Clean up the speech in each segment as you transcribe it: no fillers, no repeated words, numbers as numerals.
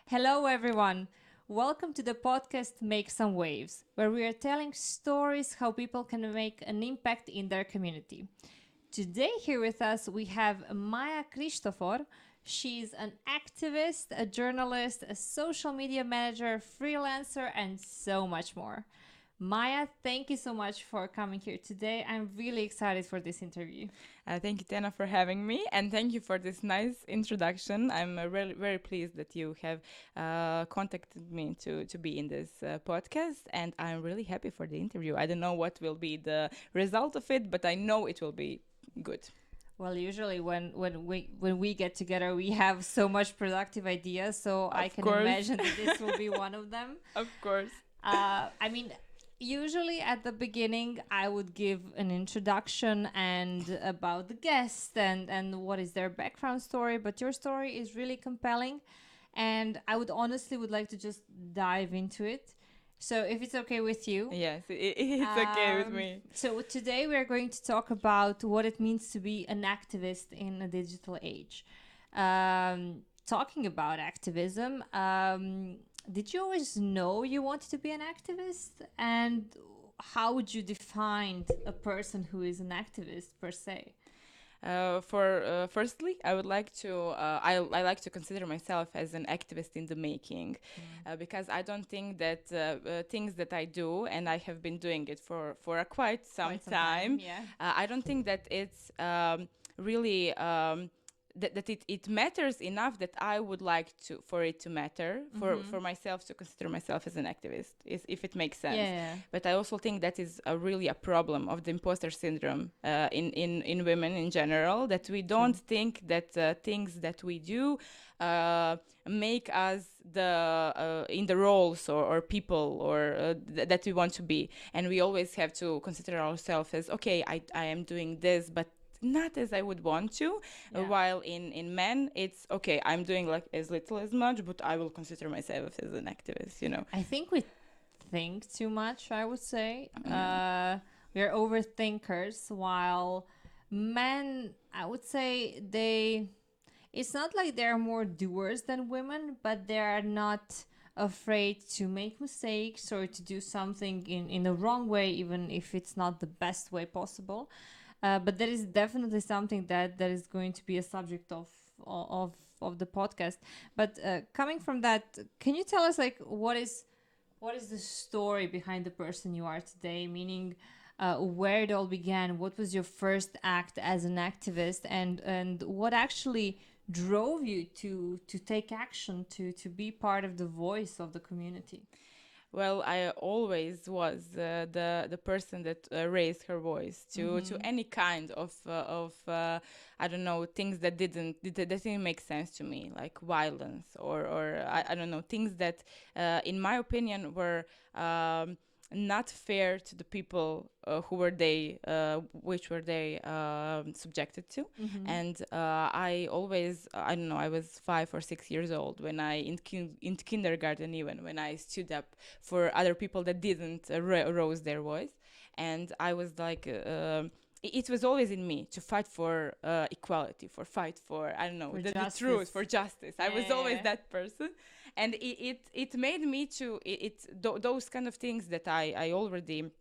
Hello, everyone. Welcome to the podcast Make Some Waves, where we are telling stories how people can make an impact in their community. Today, here with us, we have Maja Christofor. She's an activist, a journalist, a social media manager, freelancer, and so much more. Maja, thank you so much for coming here today. I'm really excited for this interview. Thank you, Tena, for having me, and thank you for this nice introduction. I'm really very pleased that you have contacted me to be in this podcast, and I'm really happy for the interview. I don't know what will be the result of it, but I know it will be good. Well, usually when we get together, we have so much productive ideas. So I Of can course, imagine that this will be one of them. of course. I mean, usually at the beginning, I would give an introduction and about the guest and what is their background story. But your story is really compelling, and I would honestly would like to just dive into it. So if it's okay with you. Yes, it's okay with me. So today we are going to talk about what it means to be an activist in a digital age. Talking about activism, did you always know you wanted to be an activist? And how would you define a person who is an activist per se? For firstly, I would like to I like to consider myself as an activist in the making, because I don't think that things that I do, and I have been doing it for a quite some time. Yeah. I don't think that it's really that it matters enough that I would like to for it to matter for myself to consider myself as an activist, if it makes sense. Yeah. But I also think that is really a problem of the imposter syndrome in women in general, that we don't think that things that we do make us in the roles or people or that we want to be, and we always have to consider ourselves as, okay, I am doing this, but not as I would want to. Yeah. While in men, it's okay, I'm doing like as little as much, but I will consider myself as an activist. I think we think too much, I would say. We're overthinkers, while men, I would say it's not like they're more doers than women, but they are not afraid to make mistakes or to do something in the wrong way, even if it's not the best way possible. But that is definitely something that is going to be a subject of the podcast. But coming from that, can you tell us like what is the story behind the person you are today? Meaning, where it all began. What was your first act as an activist, and what actually drove you to take action to be part of the voice of the community? Well, I always was the person that raised her voice to any kind of I don't know, things that didn't make sense to me, like violence or I don't know, things that in my opinion were not fair to the people which were they subjected to. And I always, I don't know, I was 5 or 6 years old when I in kindergarten, even when I stood up for other people that didn't raise their voice. And I was like it was always in me to fight for equality, for fight for, I don't know, For the justice. truth, for justice. I was always Yeah. that person. And it made me to, those kind of things that I already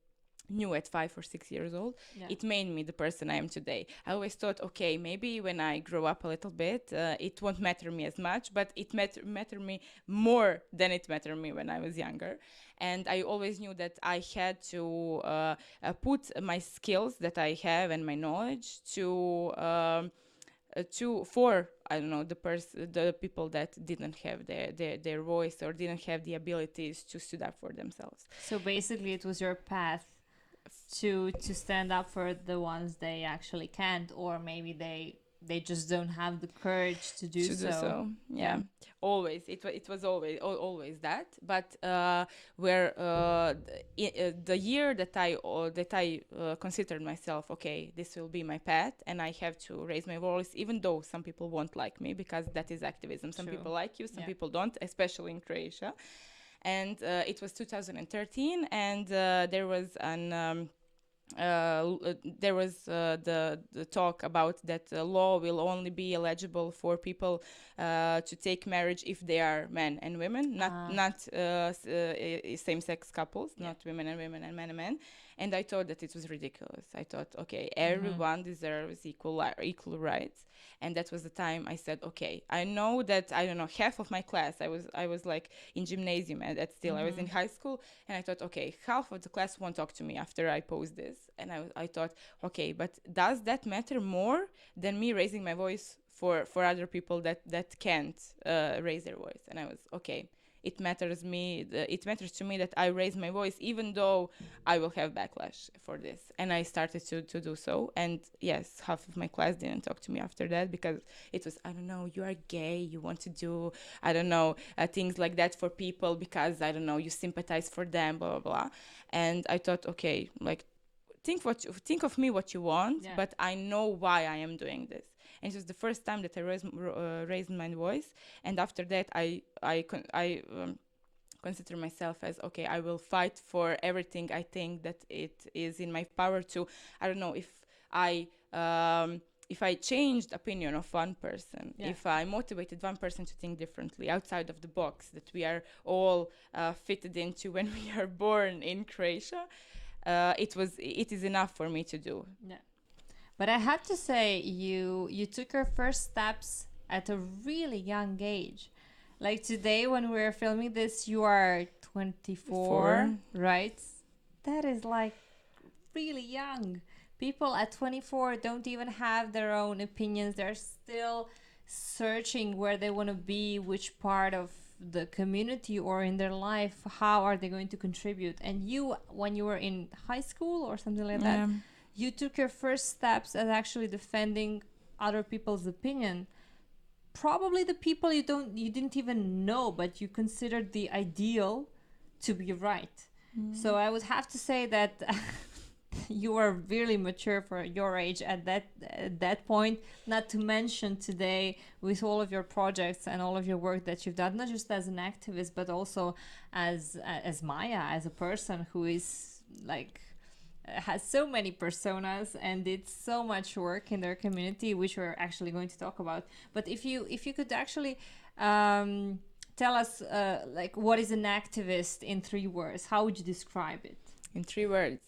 knew at 5 or 6 years old. Yeah. It made me the person I am today. I always thought, okay, maybe when I grow up a little bit, it won't matter me as much, but it matter me more than it mattered me when I was younger. And I always knew that I had to put my skills that I have and my knowledge to for, I don't know, the people that didn't have their voice or didn't have the abilities to stand up for themselves. So basically, it was your path to stand up for the ones they actually can't, or maybe they just don't have the courage to do To do so. Yeah. Always it was always that. But where the year that I considered myself, okay, this will be my path and I have to raise my voice, even though some people won't like me, because that is activism. Some True. people like you, some Yeah. people don't, especially in Croatia. And it was 2013, and there was an there was the talk about that law will only be eligible for people to take marriage if they are men and women, not same-sex couples, Yeah. not women and women and men and men. And I thought that it was ridiculous. I thought, okay, Mm-hmm. everyone deserves equal rights. And that was the time I said, okay, I know that, I don't know, half of my class, I was like in gymnasium, and that still I was Mm-hmm. in high school, and I thought, okay, half of the class won't talk to me after I post this. And I thought, okay, but does that matter more than me raising my voice for other people that can't raise their voice? And I was, okay, it matters to me that I raise my voice, even though I will have backlash for this. And I started to do so. And yes, half of my class didn't talk to me after that, because it was, I don't know, you are gay, you want to do, I don't know, things like that for people because, I don't know, you sympathize for them, blah, blah, blah. And I thought, okay, like, think of me what you want, Yeah. but I know why I am doing this. And it was the first time that I raised my voice. And after that, I consider myself as, okay, I will fight for everything I think that it is in my power to. I don't know if I changed opinion of one person, Yeah. if I motivated one person to think differently outside of the box that we are all fitted into when we are born in Croatia, it is enough for me to do. Yeah. But I have to say, you took your first steps at a really young age. Like today, when we're filming this, you are 24, For right? That is like really young. People at 24 don't even have their own opinions. They're still searching where they want to be, which part of the community or in their life, how are they going to contribute. And you, when you were in high school or something like that, yeah, you took your first steps as actually defending other people's opinion, probably the people you didn't even know, but you considered the ideal to be right. So I would have to say that you are really mature for your age at that point. Not to mention today with all of your projects and all of your work that you've done, not just as an activist, but also as Maya, as a person who is like has so many personas and did so much work in their community, which we're actually going to talk about. But if you could actually um, tell us like what is an activist in 3 words, how would you describe it? in 3 words,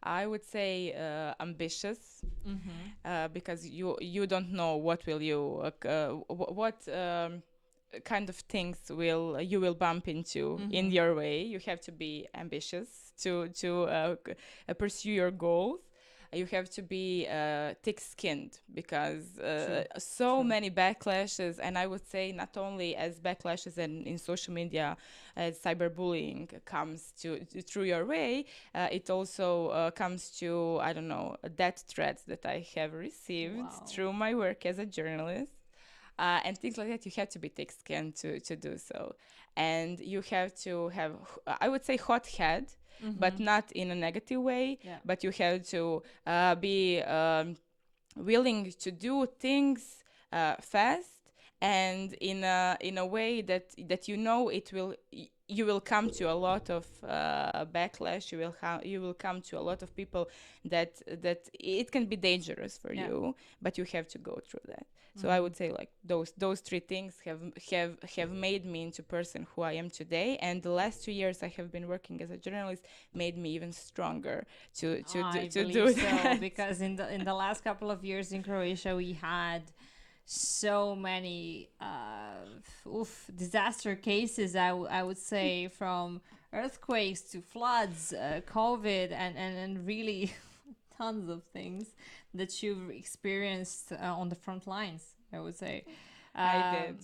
I would say ambitious, Mm-hmm. because you don't know what will you what kind of things will bump into in Mm-hmm. your way. You have to be ambitious to pursue your goals. You have to be thick-skinned, because True. so True. many backlashes, and I would say not only as backlashes and in social media, as cyberbullying comes through your way, it also comes to, I don't know, death threats that I have received Wow. through my work as a journalist, and things like that. You have to be thick-skinned to do so, and you have to have, I would say, hot head, but Mm-hmm. not in a negative way. Yeah. But you have to be willing to do things fast, and in a way that it will, you will come to a lot of backlash. You will come to a lot of people that it can be dangerous for Yeah. you, but you have to go through that. So I Mm-hmm. would say, like, those three things have made me into person who I am today. And the last 2 years I have been working as a journalist made me even stronger I to believe do so that. because in the last couple of years in Croatia we had so many disaster cases. I would say from earthquakes to floods, COVID, and really tons of things that you've experienced on the front lines. I would say. I did.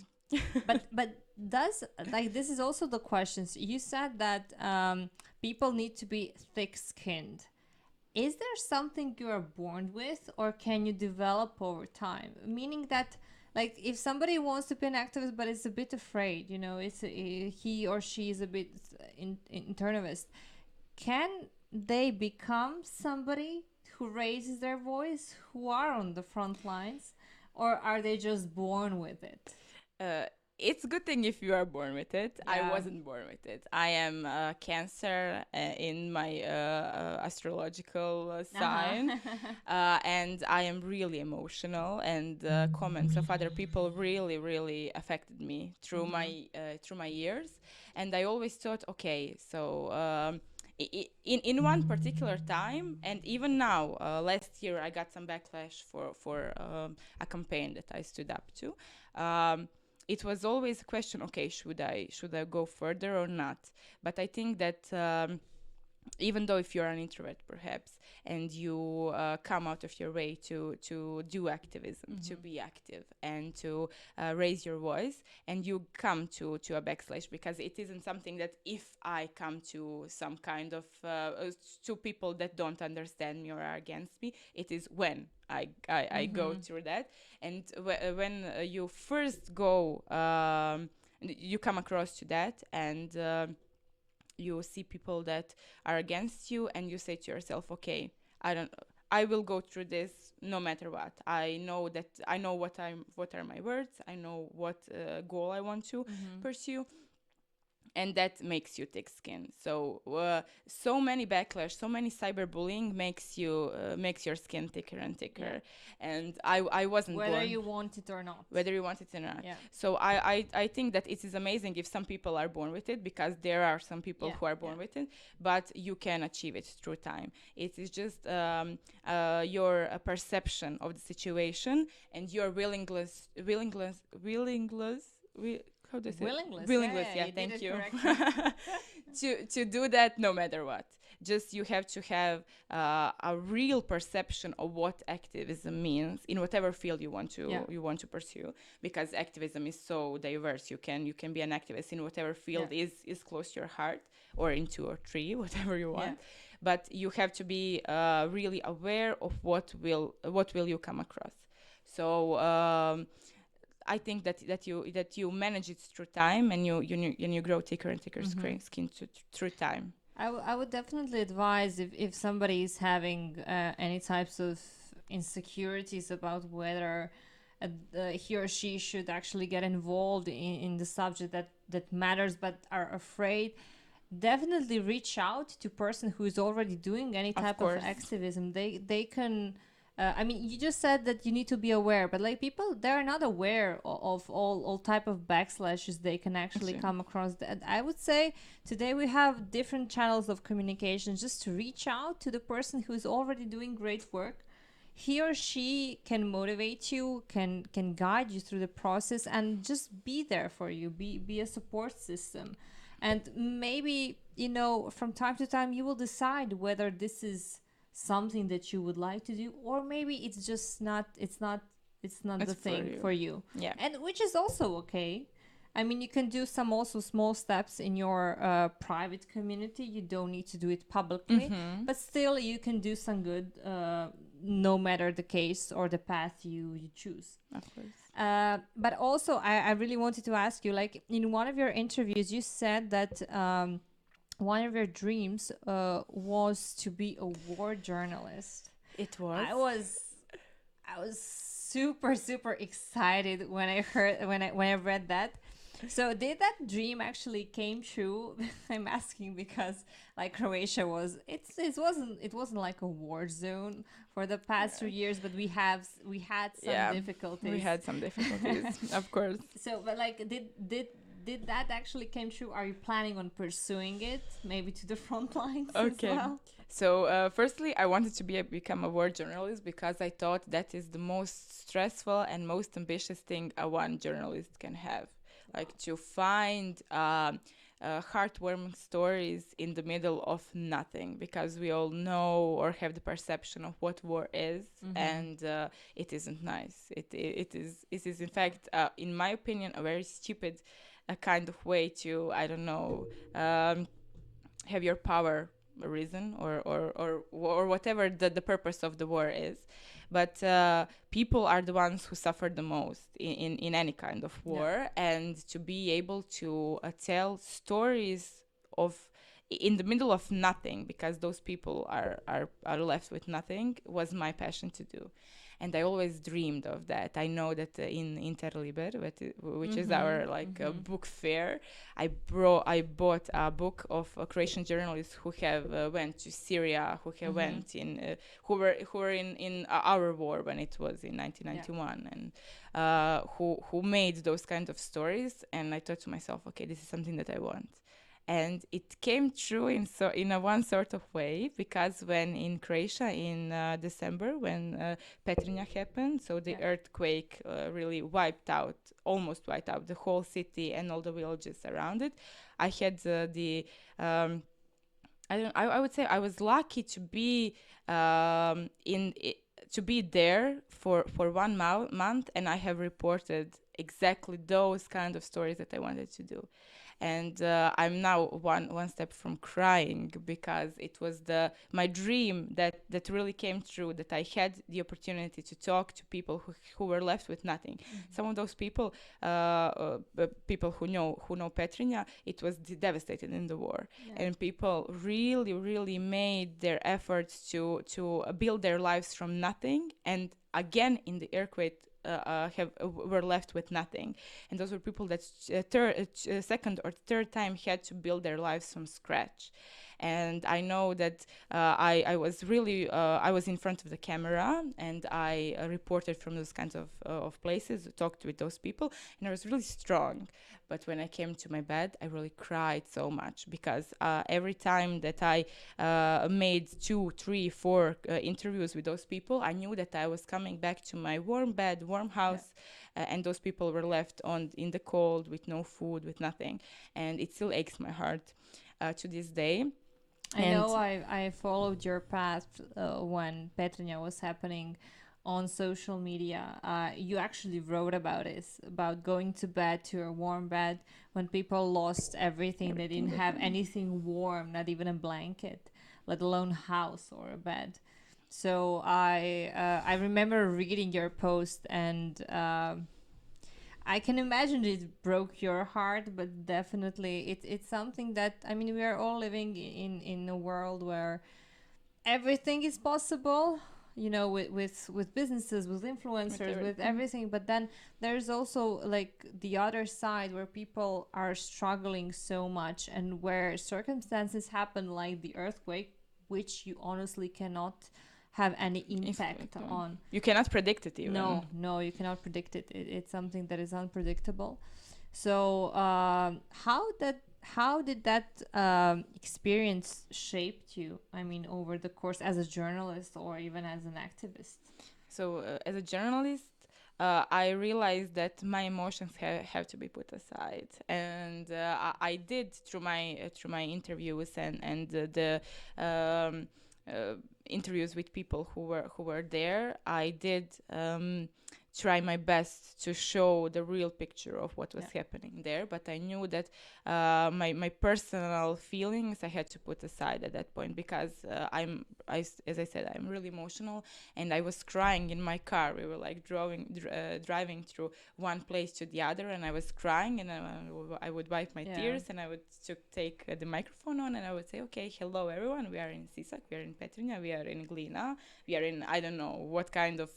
But does like this is also the questions you said that people need to be thick skinned. Is there something you are born with or can you develop over time, meaning that like if somebody wants to be an activist but is a bit afraid, it's he or she is a bit internavist, can they become somebody who raises their voice, who are on the front lines, or are they just born with it? uh, it's a good thing if you are born with it. I Yeah. wasn't born with it. I am Cancer in my astrological sign, Uh-huh. and I am really emotional. And comments of other people really, really affected me Mhm. through my years. And I always thought, okay, so. In one particular time, and even now, last year I got some backlash for a campaign that I stood up to. Um, it was always a question, okay, should I go further or not? But I think that even though if you're an introvert perhaps, and you come out of your way to do activism, to Mhm. be active, and to raise your voice, and you come to a backslash, because it isn't something that if I come to some kind of to people that don't understand me or are against me, it is when I go Mhm. through that. And when you first go, you come across to that, and you see people that are against you, and you say to yourself, okay, I don't I will go through this no matter what. I know what are my words. I know what goal I want to Mhm. pursue, and that makes you thick skin. So so many backlash, so many cyberbullying makes your skin thicker and Yeah. thicker. And I wasn't Whether born you want it or not. whether you want it or not. Yeah. So I think that it is amazing if some people are born with it, because there are some people Yeah. who are Yeah. born with it, but you can achieve it through time. It is just your perception of the situation, and your how do I say it? Willingness. Yeah. Willingness, Yeah. yeah, You did thank it you. correctly. To do that no matter what. Just you have to have a real perception of what activism means in whatever field Yeah. you want to pursue, because activism is so diverse. You can be an activist in whatever Yeah. field is close to your heart, or in two or three, whatever you Yeah. want. But you have to be really aware of what will you come across. So I think that you manage it through time, and you grow thicker and thicker Mhm. skin through time. I would definitely advise if somebody is having any types of insecurities about whether he or she should actually get involved in the subject that matters but are afraid, definitely reach out to person who is already doing any Of type of course, activism. They can I mean, you just said that you need to be aware, but like people, they're not aware of all type of backslashes they can actually actually, come across. That I would say today we have different channels of communication. Just to reach out to the person who is already doing great work. He or she can motivate you, can guide you through the process, and just be there for you. Be a support system, and maybe from time to time you will decide whether this is something that you would like to do, or maybe it's just not it's not it's the for thing you. for you, Yeah, and which is also okay. I mean, you can do some also small steps in your private community. You don't need to do it publicly, but still you can do some good, no matter the case or the path you choose. of course. But also, I really wanted to ask you, like in one of your interviews, you said that one of your dreams was to be a war journalist. It was. I was I was super super excited when I heard when I read that. So did that dream actually came true? I'm asking because like Croatia was it wasn't like a war zone for the past 2 years, but we had some Yeah, we difficulties. had some difficulties, of course. So, but like, did that actually came true? Are you planning on pursuing it, maybe to the front lines as Okay. well? So, firstly, I wanted to become a war journalist, because I thought that is the most stressful and most ambitious thing a one journalist can have, like to find heartwarming stories in the middle of nothing, because we all know or have the perception of what war is, Mm-hmm. and it isn't nice. It is in fact, in my opinion, a very stupid kind of way to, I don't know. Have your power risen, or whatever the purpose of the war is. But people are the ones who suffer the most in any kind of Yeah. war, and to be able to tell stories of in the middle of nothing, because those people are left with nothing, was my passion to do. and I always dreamed of that. I know that in Interliber, which is Mm-hmm. our Mm-hmm. book fair, I bought a book of Croatian journalists who have went to Syria, who have Mm-hmm. went in, who were in our war when it was in Yeah. 1991, and who made those kind of stories. And I thought to myself, okay, this is something that I want. And it came true in a one sort of way, because when in Croatia in December, when Petrinja happened, so the Yeah. earthquake really almost wiped out the whole city and all the villages around it. I had the um, I would say I was lucky to be to be there for month, and I have reported exactly those kind of stories that I wanted to do. And I'm now one step from crying, because it was the my dream that really came true, that I had the opportunity to talk to people who were left with nothing. Some of those people, people who know Petrinja, it was devastated in the war, Yeah. and people really made their efforts to build their lives from nothing, and again in the earthquake were left with nothing. And those were people that second or third time had to build their lives from scratch. And I know that I was really I was in front of the camera, and I reported from those kinds of places, talked with those people, and I was really strong. But when I came to my bed, I really cried so much, because every time that I made 2, 3, 4 interviews with those people, I knew that I was coming back to my warm bed, warm Yeah. house, and those people were left in the cold with no food, with nothing. And it still aches my heart to this day. I And know I followed your path when Petrinja was happening on social media. You actually wrote about this, about going to bed to a warm bed when people lost everything. They everything didn't that have anything warm, not even a blanket, let alone house or a bed. So I remember reading your post, and I can imagine it broke your heart, but definitely it's something that, I mean, we are all living in a world where everything is possible, you know, with businesses, with with influencers, with everything. everything. But then there's also like the other side where people are struggling so much, and where circumstances happen like the earthquake, which you honestly cannot have any impact on. You cannot predict it even. No, no, you cannot predict it. It's something that is unpredictable. So, how did that experience shaped you? I mean, over the course as a journalist or even as an activist. So as a journalist, I realized that my emotions have to be put aside, and I did through my interviews and the interviews with people who were there. I did try my best to show the real picture of what was Yeah. happening there, but I knew that my personal feelings I had to put aside at that point, because as I said, I'm really emotional, and I was crying in my car. We were like driving through one place to the other, and I was crying, and I would wipe my Yeah. tears, and I would take the microphone on, and I would say, okay, hello everyone, we are in Sisak, we are in Petrinja, we are in Glina, we are in I don't know what kind of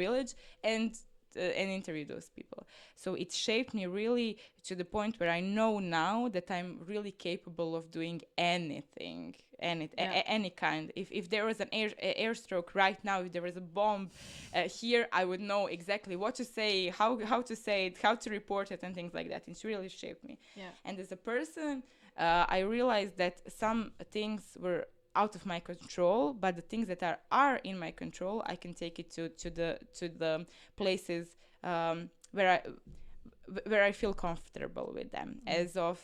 village, and interview those people. So it shaped me really to the point where I know now that I'm really capable of doing anything, Yeah. any kind. If there was an airstroke right now, if there was a bomb here, I would know exactly what to say, how to say it, how to report it, and things like that. It's really shaped me. Yeah. And as a person, I realized that some things were out of my control, but the things that are in my control, I can take it to the places where I feel comfortable with them. As of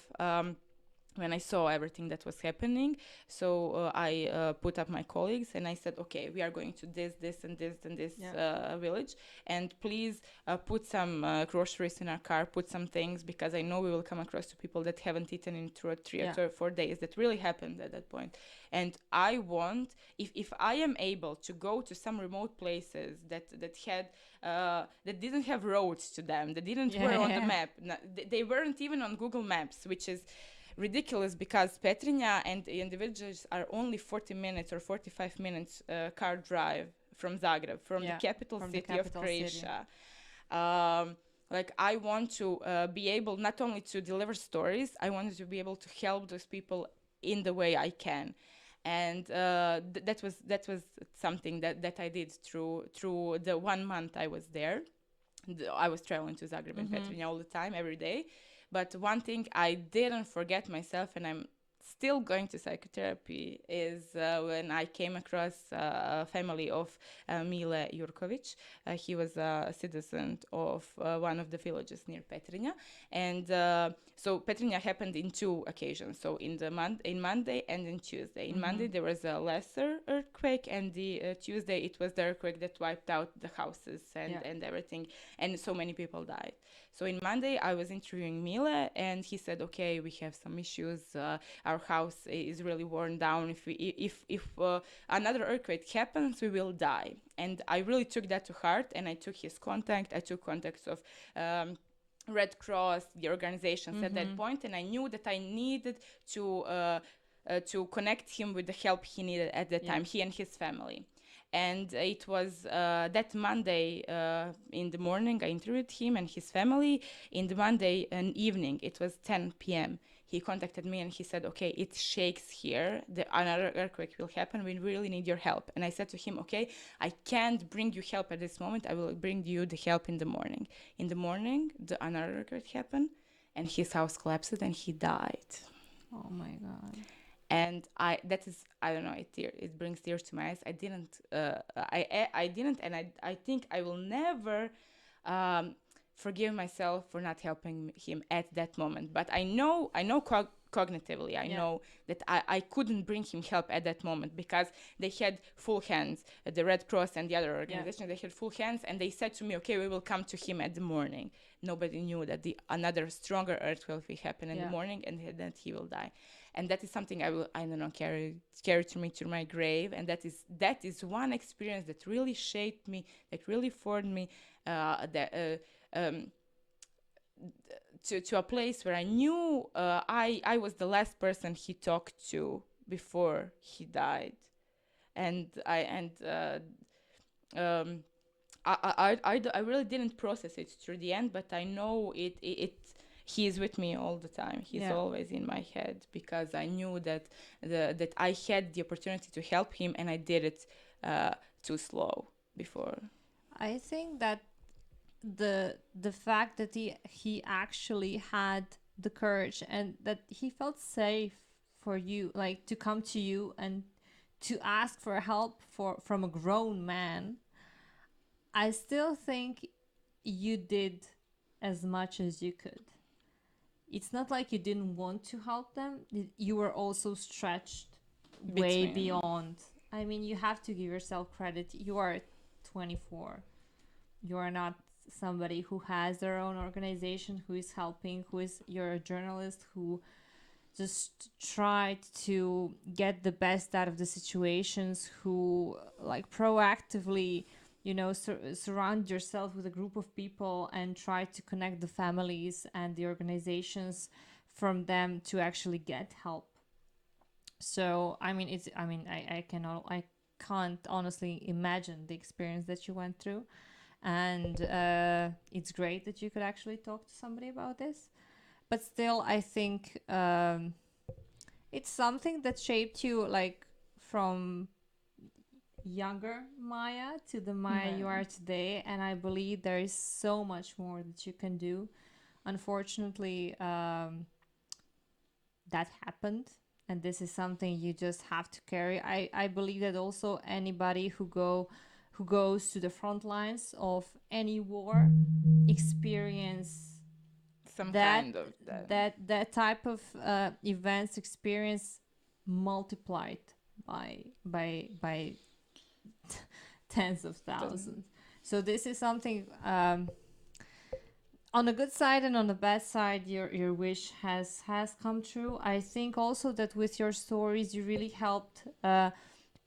when I saw everything that was happening, so I put up my colleagues, and I said, okay, we are going to this, and this, and this Yeah. village, and please put some groceries in our car, put some things, because I know we will come across to people that haven't eaten in 2 or 3 Yeah. or 4 days. That really happened at that point. And I want, if I am able to go to some remote places that didn't have roads to them, that didn't were on the Yeah. map, they weren't even on Google Maps, which is ridiculous, because Petrinja and the villages are only 40 minutes or 45 minutes car drive from Zagreb, from the Yeah, capital from the city of capital city. Croatia. Um, like I want to be able not only to deliver stories, I wanted to be able to help those people in the way I can. And that was something that I did through the 1 month I was there. I was traveling to Zagreb and Mm-hmm. Petrinja all the time, every day. But one thing I didn't forget myself, and I'm still going to psychotherapy, is when I came across a family of Mile Jurkovic. He was a citizen of one of the villages near Petrinja. And so Petrinja happened in two occasions. So in Monday and in Tuesday. In Mm-hmm. Monday there was a lesser earthquake, and the Tuesday it was the earthquake that wiped out the houses Yeah. and everything, and so many people died. So in Monday, I was interviewing Mile, and he said, "Okay, we have some issues. Our house is really worn down. If another earthquake happens, we will die." And I really took that to heart, and I took his contact. I took contacts of. Red Cross, the organizations at that Mm-hmm. point, and I knew that I needed to connect him with the help he needed at that Yeah. time, he and his family. And it was that Monday in the morning, I interviewed him and his family. In the Monday an evening, it was 10 p.m. He contacted me and he said, "Okay, it shakes here. Another earthquake will happen. We really need your help." And I said to him, "Okay, I can't bring you help at this moment. I will bring you the help in the morning." In the morning, another earthquake happened, and his house collapsed and he died. Oh my God. And I don't know, it brings tears to my eyes. I didn't, and I think I will never um, forgive myself for not helping him at that moment. But I know cognitively, I Yeah. know that I couldn't bring him help at that moment, because they had full hands, the Red Cross and the other Yeah. organization, they had full hands, and they said to me, "Okay, we will come to him at the morning." Nobody knew that another stronger earthquake will happen in the Yeah. morning, and that he will die. And that is something I don't know, carry to me to my grave. And that is one experience that really shaped me, that really formed me, that to a place where I knew I was the last person he talked to before he died. And um, I really didn't process it through the end, but I know it he is with me all the time. He's Yeah. always in my head, because I knew that I had the opportunity to help him, and I did it too slow before. I think that the fact that he actually had the courage and that he felt safe for you, like to come to you and to ask for help from a grown man, I still think you did as much as you could. It's not like you didn't want to help them. You were also stretched way Between. beyond. I mean, you have to give yourself credit. You are 24. You are not somebody who has their own organization, who is helping, who is, you're a journalist who just tried to get the best out of the situations, who like proactively, surround yourself with a group of people and try to connect the families and the organizations from them to actually get help. So I mean, I can't honestly imagine the experience that you went through. And it's great that you could actually talk to somebody about this, but still I think it's something that shaped you, like from younger Maya to the Maya you Yeah. are today. And I believe there is so much more that you can do. Unfortunately, that happened, and this is something you just have to carry. I believe that also anybody who goes to the front lines of any war experience Some that kind of that. that type of events, experience multiplied by tens of thousands. So this is something, on the good side and on the bad side, your wish has come true. I think also that with your stories you really helped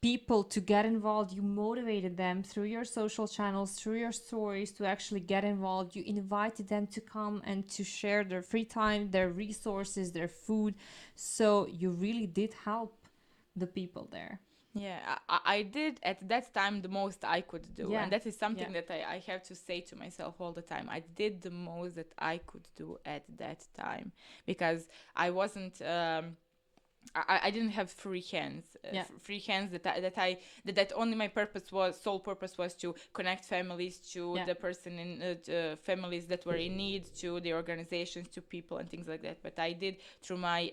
people to get involved. You motivated them through your social channels, through your stories, to actually get involved. You invited them to come and to share their free time, their resources, their food. So you really did help the people there. Yeah, I did at that time the most I could do. Yeah, And that is yeah, something that I have to say to myself all the time. I did the most that I could do at that time because I wasn't. I didn't have free hands, yeah, free hands that only my purpose was sole purpose was to connect families to yeah. the person in families that were in need, to the organizations, to people and things like that. But I did through my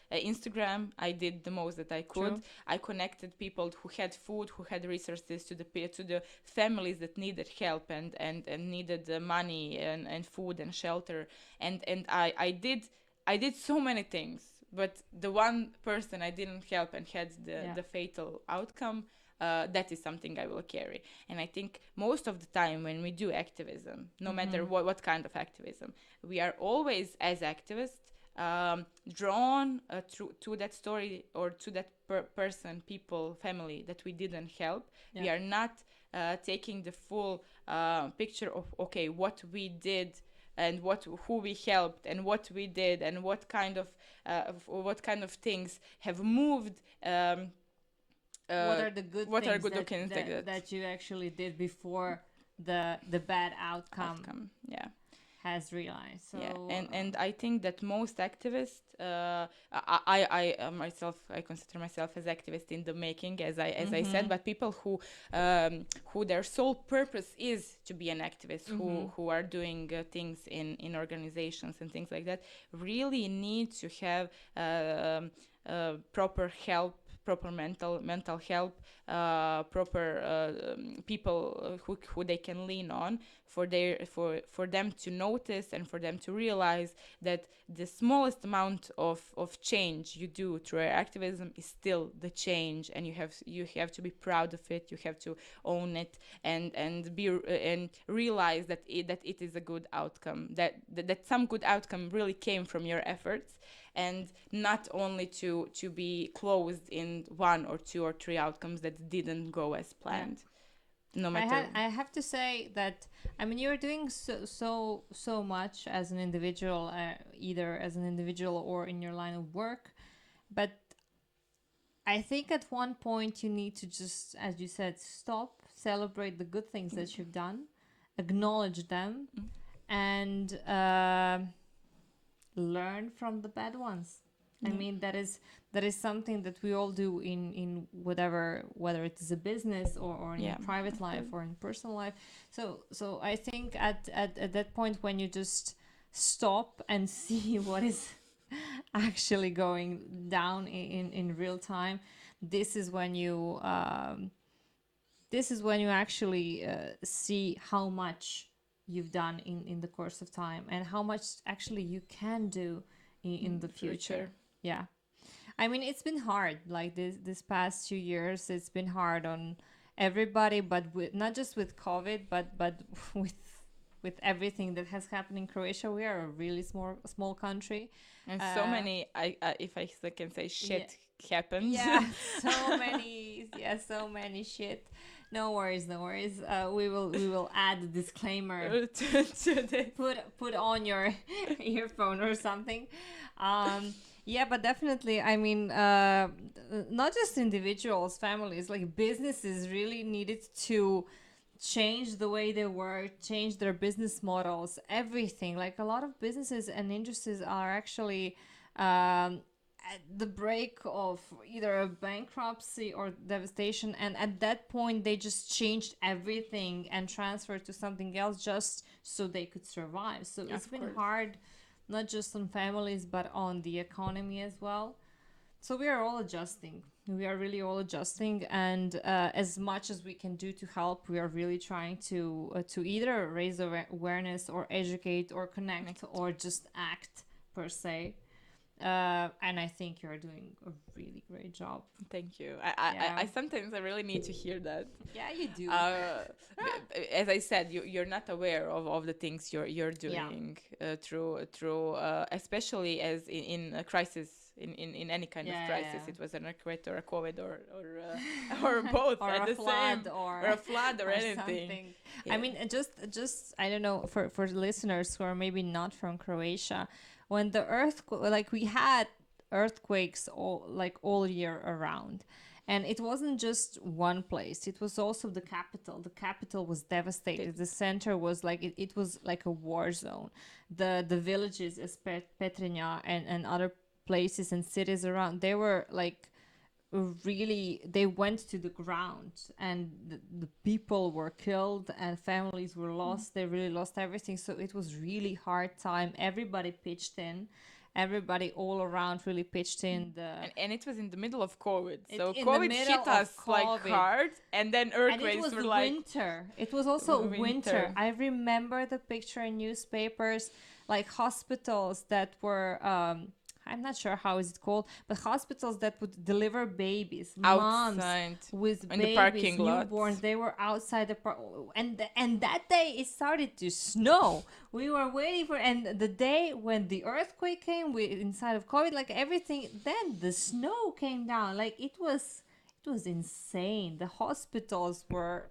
Instagram. I did the most that I could. True. I connected people who had food, who had resources to the families that needed help and needed money and food and shelter. And I did so many things, but the one person I didn't help and had Yeah. the fatal outcome, that is something I will carry. And I think most of the time when we do activism, no matter Mm-hmm. what kind of activism, we are always, as activists, drawn to that story or to that person, people, family that we didn't help. Yeah. We are not taking the full picture of, okay, what we did and who we helped and what we did and what kind of things have moved. What Uh, are the good what are things good looking like that that you actually did before the bad outcome outcome? Yeah. has realized? Yeah, So and I think that most activists, myself, I consider myself as activist in the making, as I said, mm-hmm, but people who their sole purpose is to be an activist, mm-hmm, who are doing things in organizations and things like that, really need to have proper help, proper mental help, proper people who they can lean on for them to notice and for them to realize that the smallest amount of change you do through activism is still the change, and you have to be proud of it. You have to own it and realize that it is a good outcome, that some good outcome really came from your efforts, and not only to be closed in one or two or three outcomes that didn't go as yeah. planned, no matter. I have to say that I mean you're doing so much as an individual, either as an individual or in your line of work, but I think at one point you need to just, as you said, stop, celebrate the good things that you've done, acknowledge them, and learn from the bad ones. I Yeah. mean that is something that we all do in whatever, whether it is a business or in your Yeah, private of course. life or in personal life. So I think at that point when you just stop and see what is actually going down in real time, this is when you actually see how much you've done in the course of time and how much actually you can do in the future. Future. Yeah. I mean, it's been hard. Like this past 2 years, it's been hard on everybody, but with, not just with COVID, but with everything that has happened in Croatia. We are a really small country. And so Uh, many, if I can say, yeah, shit happens. yeah, so many, yeah, so many shit. No worries, no worries. We will add a disclaimer. to this. Put on your earphone or something. Um, yeah, but definitely, I mean, not just individuals, families, like businesses really needed to change the way they work, change their business models, everything. Like a lot of businesses and industries are actually at the break of either a bankruptcy or devastation, and at that point they just changed everything and transferred to something else just so they could survive. So it's Of been course. hard, not just on families but on the economy as well. So we are all adjusting. We are really all adjusting, and as much as we can do to help, we are really trying to either raise awareness or educate or connect or just act per se. And I think you're doing a really great job. Thank you. I Yeah, sometimes I really need to hear that. yeah, you do. Uh, as I said, you're not aware of the things you're Yeah, doing through especially as in a crisis, in any kind of yeah, yeah, crisis. yeah. It was an earthquake or a COVID or both Or at a the flood same, or a flood or or anything. something. I Yeah. mean, just I don't know, for listeners who are maybe not from Croatia, when the earth like we had earthquakes all year around, And it wasn't just one place, it was also the capital. The capital was devastated. The center was like, it was like a war zone. The villages as Petrinja and other places and cities around, they were like really, they went to the ground, and the people were killed and families were lost. They really lost everything, so it was really hard time. Everybody pitched in, everybody all around really pitched in. The And it was in the middle of COVID, it so in the COVID middle hit of us like COVID, hard, and then and it earthquakes was were the like winter. It was also winter. winter. I remember the picture in newspapers, like hospitals that were I'm not sure how is it called, but hospitals that would deliver babies, moms Outside with in the babies, parking lot. newborns. They were outside the and that day it started to snow. We were waiting for, and the day when the earthquake came, we inside of COVID, like everything. Then the snow came down. Like it was insane. The hospitals were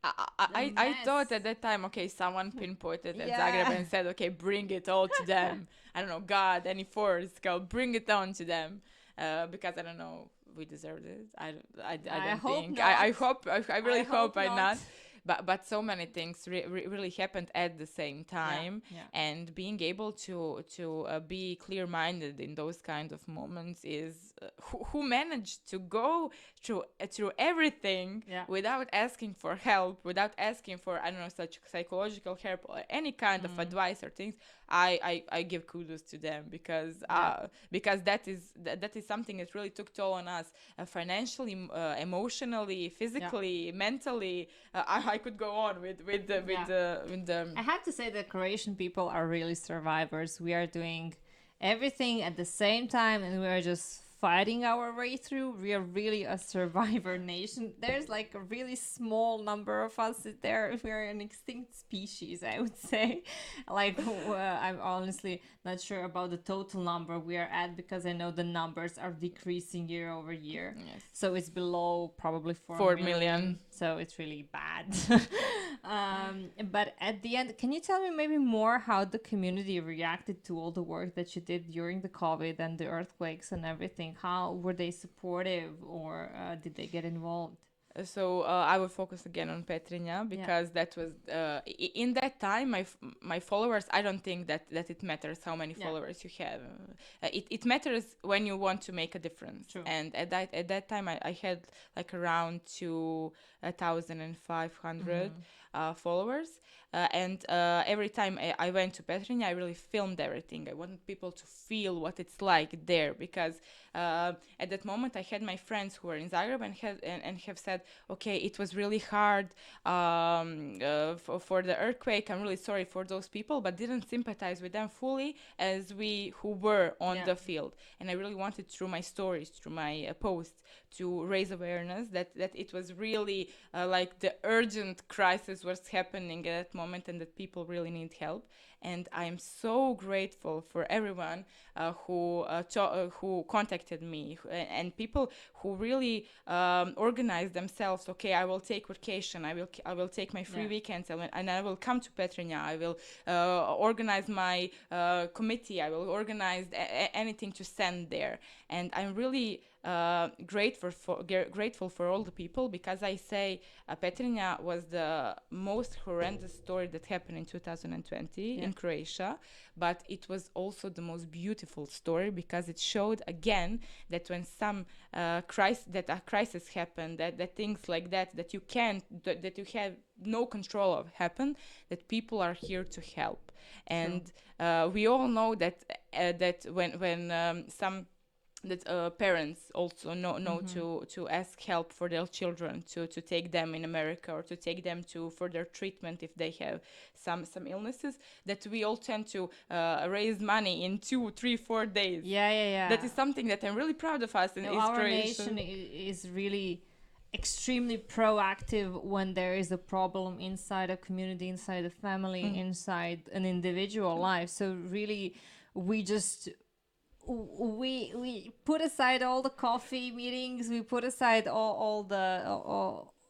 a I thought mess. at that time, okay, someone pinpointed at Zagreb Yeah. and said, okay, bring it all to them. I don't know, God, any force, go bring it on to them, because I don't know, we deserved it. I I don't hope think. not. I hope. I I really hope hope I not. not. But so many things really happened at the same Yeah. time, Yeah. and being able to be clear minded in those kind of moments is who managed to go through everything Yeah. without asking for help, without asking for, I don't know, such psychological help or any kind of advice or things. I give kudos to them, Yeah. because that is something that really took toll on us, financially, emotionally, Yeah. physically, mentally. I could go on Yeah. with the I have to say that Croatian people are really survivors. We are doing everything at the same time, and we are just fighting our way through. We are really a survivor nation. There's like a really small number of us there. We are an extinct species, I would say. Like, I'm honestly not sure about the total number we are at, because I know the numbers are decreasing year over year. yes, So it's below probably 4 4 million. million. So it's really bad. But at the end, can you tell me maybe more how the community reacted to all the work that you did during the COVID and the earthquakes and everything? How were they supportive, or did they get involved? So I will focus again on Petrinja, Yeah. because that was in that time my followers. I don't think that it matters how many Yeah. followers you have. It matters when you want to make a difference. True. And at that time I had like around 2,500 followers. And every time I went to Petrinja, I really filmed everything. I wanted people to feel what it's like there, because at that moment I had my friends who were in Zagreb and have said, okay, it was really hard for the earthquake. I'm really sorry for those people, but didn't sympathize with them fully as we who were on Yeah. the field. And I really wanted, through my stories, through my posts, to raise awareness that it was really like the urgent crisis was happening at that moment, and that people really need help. And I'm so grateful for everyone who contacted me, and people who really organized themselves. Okay, I will take vacation. I will take my free Yeah. weekends, and I will come to Petrinja. I will organize my committee. I will organize anything to send there. And I'm really grateful for all the people, because I say Petrinja was the most horrendous story that happened in 2020 Yeah. in Croatia, but it was also the most beautiful story, because it showed again that when some a crisis happened, that things like that you can't, that you have no control of happen, that people are here to help. And we all know that when some that parents also know to ask help for their children, to take them in America, or to take them to further treatment if they have some illnesses, that we all tend to raise money in 2, 3, 4 days. Yeah. Yeah. Yeah. That is something that I'm really proud of us in No, East our Croatia. nation is really extremely proactive when there is a problem inside a community, inside a family, inside an individual life. So really, we just we put aside all the coffee meetings, we put aside all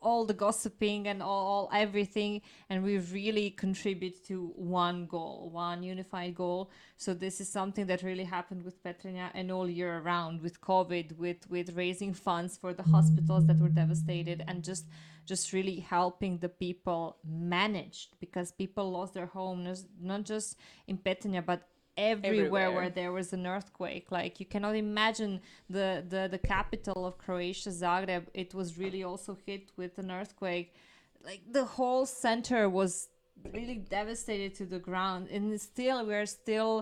all the gossiping and all everything, and we really contribute to one goal, one unified goal. So this is something that really happened with Petrina and all year around with COVID, with raising funds for the hospitals that were devastated, and just really helping the people managed, because people lost their homes, not just in Petrina but everywhere where Everywhere. there was an earthquake. Like, you cannot imagine the capital of Croatia, Zagreb. It was really also hit with an earthquake. Like, the whole center was really devastated to the ground, and still we're still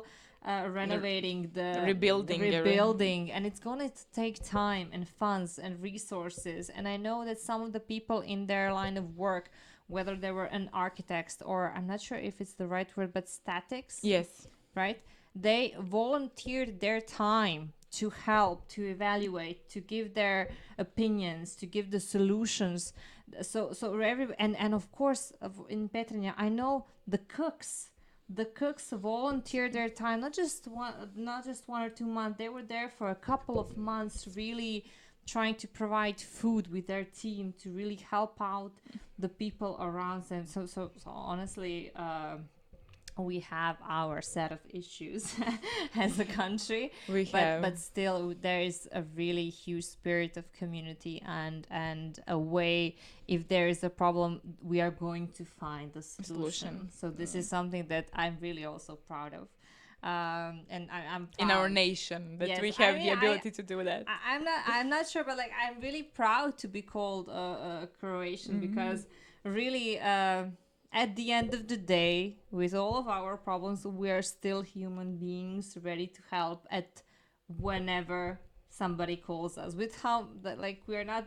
renovating the Rebuilding. rebuilding, and it's going to take time and funds and resources. And I know that some of the people in their line of work, whether they were an architect, or I'm not sure if it's the right word, but statics, Yes. right? They volunteered their time to help, to evaluate, to give their opinions, to give the solutions. So and of course in Petrina, I know the cooks. The cooks volunteered their time, not just 1 or 2 months. They were there for a couple of months, really trying to provide food with their team to really help out the people around them. So honestly, we have our set of issues as a country, We but have. still there is a really huge spirit of community, and a way, if there is a problem, we are going to find a solution. Solution. So this is something that I'm really also proud of, and I'm In our proud. nation, that Yes, we I have mean, the ability to do that. I'm not sure, but like, I'm really proud to be called a Croatian, because really, at the end of the day, with all of our problems, we are still human beings ready to help at whenever somebody calls us. With how that, like, we're not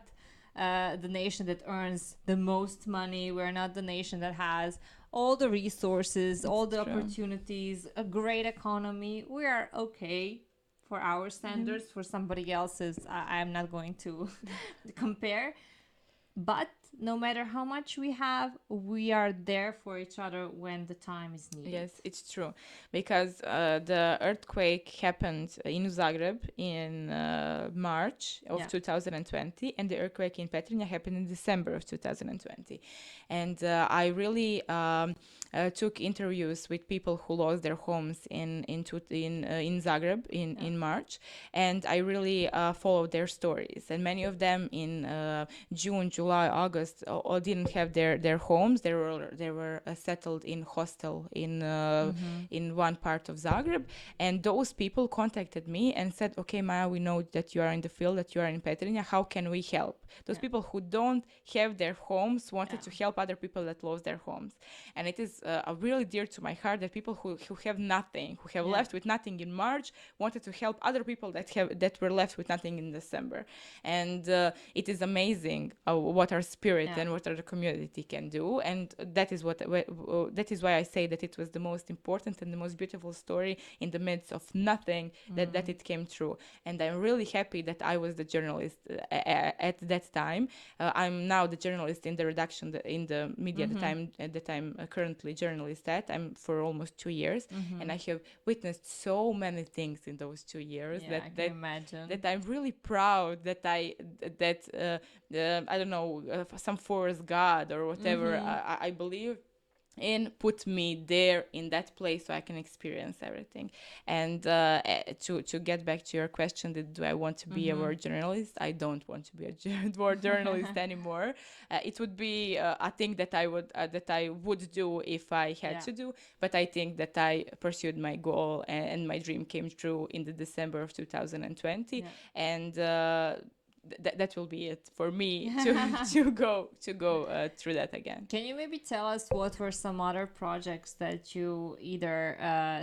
the nation that earns the most money. We're not the nation that has all the resources, all the True. opportunities, a great economy. We are okay for our standards. For somebody else's, I'm not going to compare. But no matter how much we have, we are there for each other when the time is needed. Yes, it's true. Because the earthquake happened in Zagreb in March of Yeah. 2020, and the earthquake in Petrinja happened in December of 2020. And I really took interviews with people who lost their homes in Zagreb in March, and I really followed their stories. And many of them in June, July, August didn't have their homes. They were settled in hostel in one part of Zagreb, and those people contacted me and said, "Okay, Maja, we know that you are in the field, that you are in Petrinja. How can we help?" Those people who don't have their homes wanted to help other people that lost their homes, and it is really dear to my heart that people who have nothing, who have left with nothing in March, wanted to help other people that were left with nothing in December. And it is amazing what our spirit and what our community can do, and that is why I say that it was the most important and the most beautiful story in the midst of nothing that it came true. And I'm really happy that I was the journalist at that time. I'm now the journalist in the redaction in the media that I'm currently journalist at. I'm for almost 2 years, and I have witnessed so many things in those 2 years I can imagine. that I'm really proud that I don't know, some force God or whatever I believe in put me there in that place so I can experience everything. And to get back to your question, do I want to be a war journalist? I don't want to be a war journalist anymore. It would be a thing that I would do if I had to do, but I think that I pursued my goal, and my dream came true in the December of 2020, and that will be it for me to go through that again. Can you maybe tell us what were some other projects that you either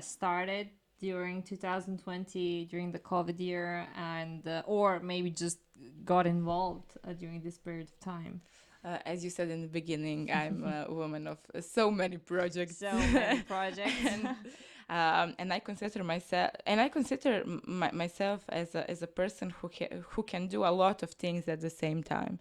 started during 2020, during the COVID year, and or maybe just got involved during this period of time? As you said in the beginning, I'm a woman of so many projects. So many projects. And I consider myself as a person who can do a lot of things at the same time.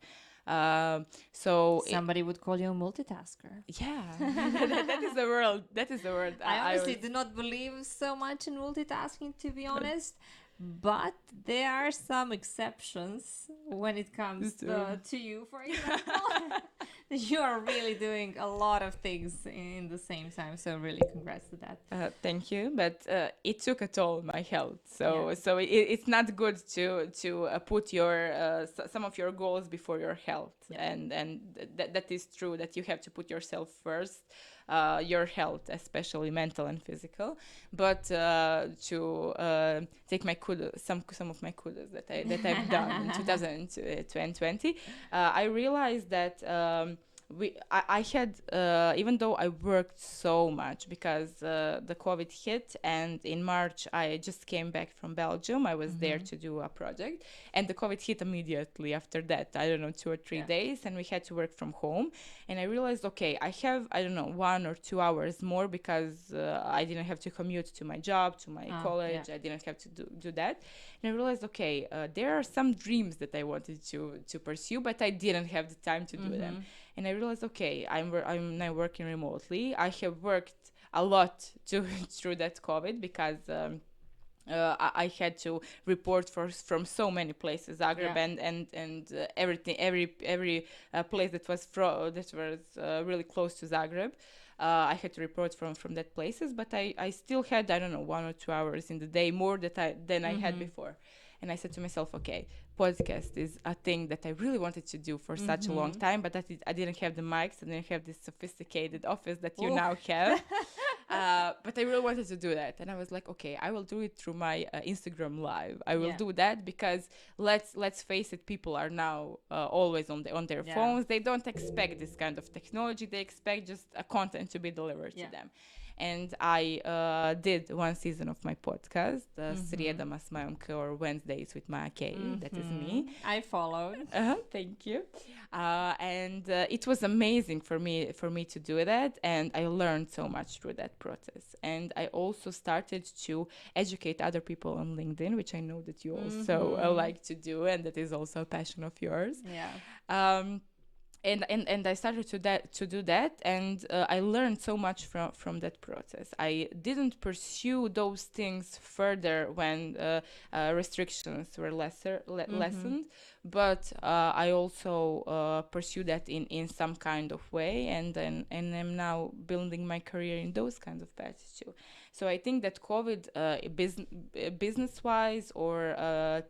So somebody would call you a multitasker. Yeah, that is the word. That is the word. I honestly do not believe so much in multitasking, to be honest. but there are some exceptions when it comes So, to you, for example. You are really doing a lot of things in the same time, so really congrats to that. thank you, but it took a toll on my health. Yeah, So it's not good to put your some of your goals before your health, yeah. and that is true that you have to put yourself first, your health, especially mental and physical. But to take my kudos, some of my kudos that I've done in 2020, I realized that. I had even though I worked so much because the COVID hit, and in March I just came back from Belgium. I was there to do a project, and the COVID hit immediately after that. I don't know, 2 or 3 Yeah. days, and we had to work from home. And I realized, okay, I have, I don't know, 1 or 2 hours more because I didn't have to commute to my job, to my Yeah. college. I didn't have to do that. And I realized, okay, there are some dreams that I wanted to pursue, but I didn't have the time to do them. And I realized, okay, I'm now working remotely. I have worked a lot through that COVID because I had to report from so many places, Zagreb Yeah. and everything, every place that was really close to Zagreb. I had to report from that places, but I still had, I don't know, 1 or 2 hours in the day more than I had before. And I said to myself, okay, podcast is a thing that I really wanted to do for such a long time, but I didn't have the mics, I didn't have this sophisticated office that you Ooh. now have. But I really wanted to do that, and I was like, okay, I will do it through my Instagram live. I will Yeah. do that because let's face it, people are now always on their Yeah. phones. They don't expect this kind of technology. They expect just a content to be delivered Yeah. to them. And I did one season of my podcast, Srijeda ma s Majom K, or Wednesdays with Maja K. That is me. I followed. Thank you. And it was amazing for me to do that, and I learned so much through that process. And I also started to educate other people on LinkedIn, which I know that you also like to do, and that is also a passion of yours. Yeah. Um, and I started to do that, and I learned so much from that process. I didn't pursue those things further when restrictions were lessened, but I also pursue that in some kind of way, and I'm now building my career in those kinds of paths too. So I think that COVID, business wise or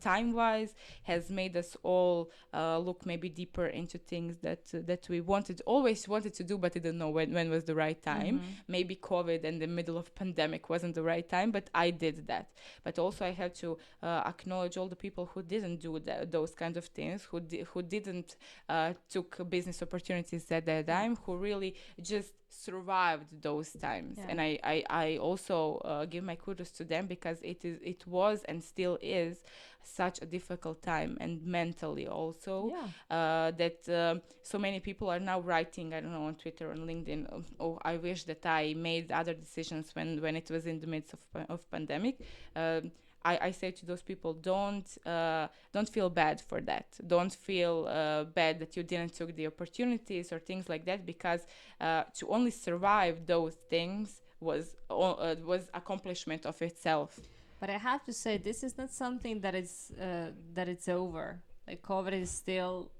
time wise, has made us all look maybe deeper into things that we always wanted to do, but didn't know when was the right time. Maybe COVID and the middle of pandemic wasn't the right time, but I did that. But also I have to acknowledge all the people who didn't do those kinds of things, who didn't took business opportunities at that time, who really just survived those times. Yeah. And I also give my kudos to them because it was and still is such a difficult time, and mentally also, that so many people are now writing, I don't know, on Twitter, on LinkedIn, oh, I wish that I made other decisions when it was in the midst of pandemic. I say to those people, don't feel bad for that. Don't feel bad that you didn't took the opportunities or things like that, because to only survive those things was accomplishment of itself. But I have to say, this is not something that it's over. Like COVID is still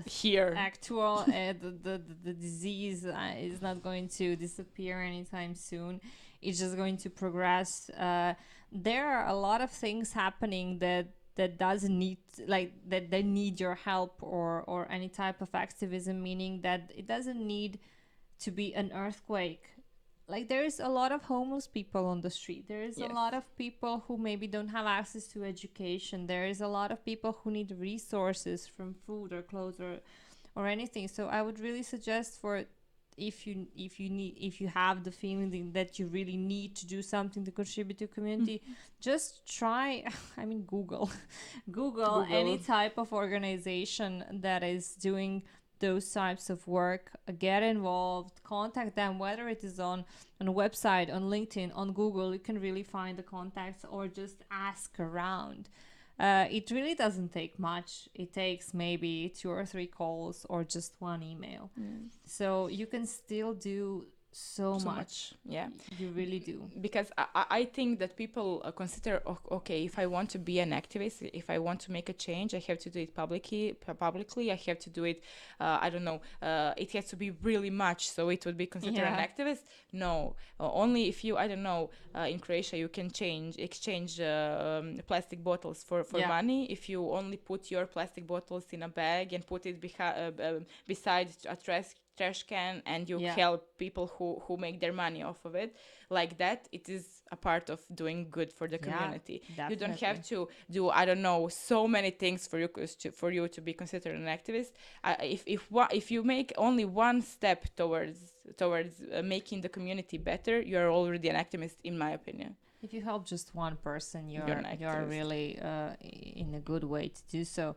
Here. actual. The disease is not going to disappear anytime soon. It's just going to progress. There are a lot of things happening that doesn't need, like, that they need your help or any type of activism, meaning that it doesn't need to be an earthquake. Like, there is a lot of homeless people on the street. There is a Yes. lot of people who maybe don't have access to education. There is a lot of people who need resources from food or clothes or anything. So I would really suggest, for if you have the feeling that you really need to do something to contribute to community, just try. I mean, Google any type of organization that is doing those types of work. Get involved, contact them, whether it is on a website, on LinkedIn, on Google. You can really find the contacts, or just ask around. It really doesn't take much. It takes maybe 2 or 3 calls or just one email. So you can still do so so much. much. Yeah, You really do. because I think that people consider, okay, if I want to be an activist, if I want to make a change, I have to do it publicly. I have to do it, I don't know, it has to be really much so it would be considered an Yeah. activist. No, only if you, I don't know, in Croatia you can exchange plastic bottles for Yeah. money. If you only put your plastic bottles in a bag and put it beside a trash can, and you Yeah. help people who make their money off of it, like that, it is a part of doing good for the Yeah. community. You don't have Definitely. to do, I don't know, so many things for you to be considered an activist. If you make only one step towards making the community better, you are already an activist, in my opinion. If you help just one person, You're an you're activist. really in a good way to do so.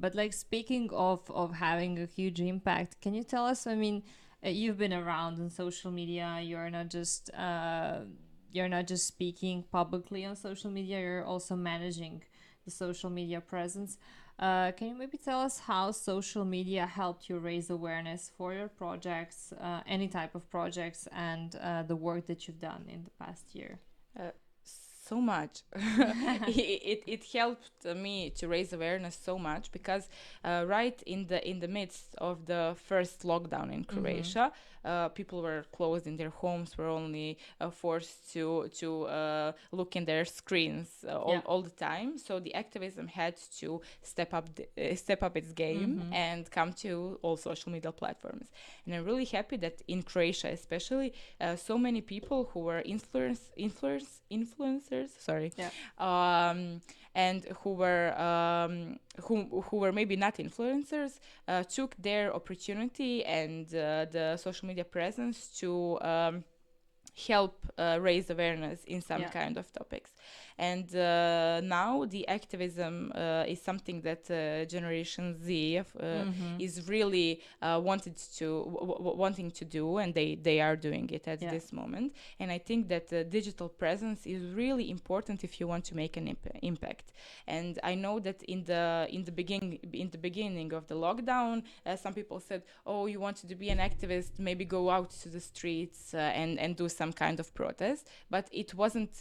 But like speaking of having a huge impact, can you tell us? I mean, you've been around on social media. You're not just speaking publicly on social media. You're also managing the social media presence. Can you maybe tell us how social media helped you raise awareness for your projects, any type of projects, and the work that you've done in the past year? Uh, so much. It helped me to raise awareness so much because right in the midst of the first lockdown in Mm-hmm. Croatia, people were closed in their homes, were only forced to look in their screens Yeah. all the time. So the activism had to step up its game Mm-hmm. and come to all social media platforms. And I'm really happy that in Croatia, especially, so many people who were influencers, sorry, Yeah. um, and who were maybe not influencers, took their opportunity and the social media presence to help raise awareness in some Yeah. kind of topics. And now the activism is something that Generation Z Mm-hmm. is really wanting to do, and they are doing it at Yeah. this moment. And I think that digital presence is really important if you want to make an impact. And I know that in the beginning of the lockdown, some people said, "Oh, you wanted to be an activist? Maybe go out to the streets and do some kind of protest." But it wasn't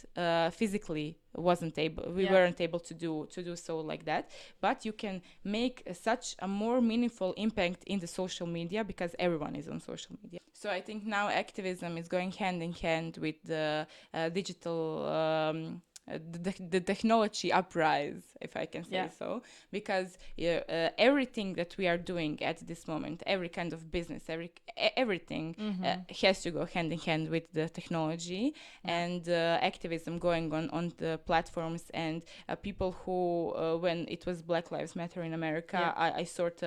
physically wasn't able. We Yeah. weren't able to do so like that. But you can make such a more meaningful impact in the social media because everyone is on social media. So I think now activism is going hand in hand with the digital. The technology uprise, if I can say Yeah. so, because everything that we are doing at this moment, every kind of business, everything Mm-hmm. has to go hand in hand with the technology Yeah. and activism going on the platforms. And people who, when it was Black Lives Matter in Yeah. America, I sort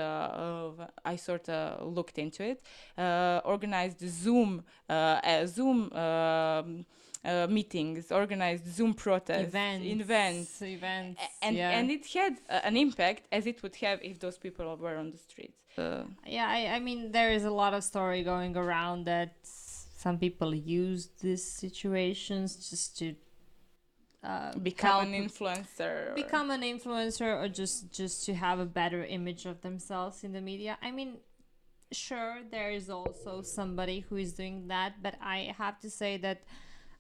of looked into it, organized Zoom meetings, organized Zoom protests, events, Events. and Yeah. it had an impact as it would have if those people were on the streets. Yeah. I mean, there is a lot of story going around that some people use these situations just to Become an help influencer. become an influencer or just to have a better image of themselves in the media. I mean, sure, there is also somebody who is doing that, but I have to say that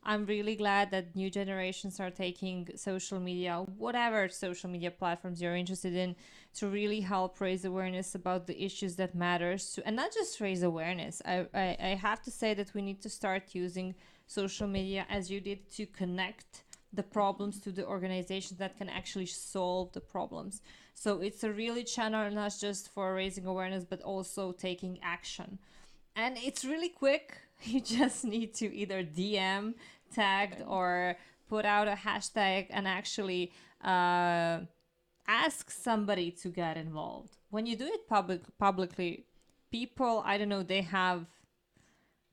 I'm really glad that new generations are taking social media, whatever social media platforms you're interested in, to really help raise awareness about the issues that matters to, and not just raise awareness. I have to say that we need to start using social media as you did to connect the problems to the organizations that can actually solve the problems. So it's a really channel not just for raising awareness but also taking action. And it's really quick. You just need to either DM, tagged, or put out a hashtag and actually ask somebody to get involved. When you do it publicly, people, I don't know, they have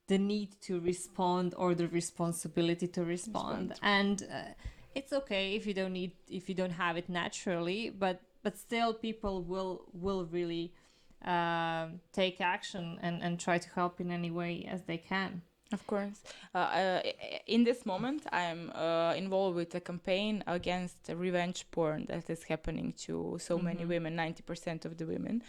the need to respond or the responsibility to respond. Respond. And it's okay if you don't have it naturally, but still people will really take action and try to help in any way as they can. Of course. In this moment, I'm involved with a campaign against revenge porn that is happening to so many Mm-hmm. women, 90% of the women.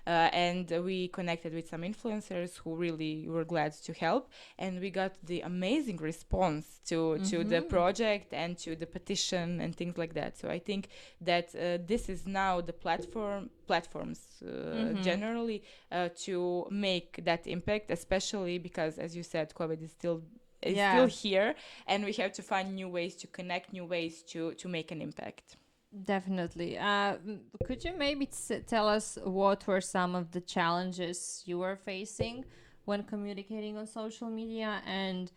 and we connected with some influencers who really were glad to help, and we got the amazing response to the project and to the petition and things like that. So I think that this is now the platforms generally to make that impact, especially because, as you said, COVID is still Yeah, here, and we have to find new ways to connect, new ways to make an impact. definitely. Could you maybe tell us what were some of the challenges you were facing when communicating on social media, and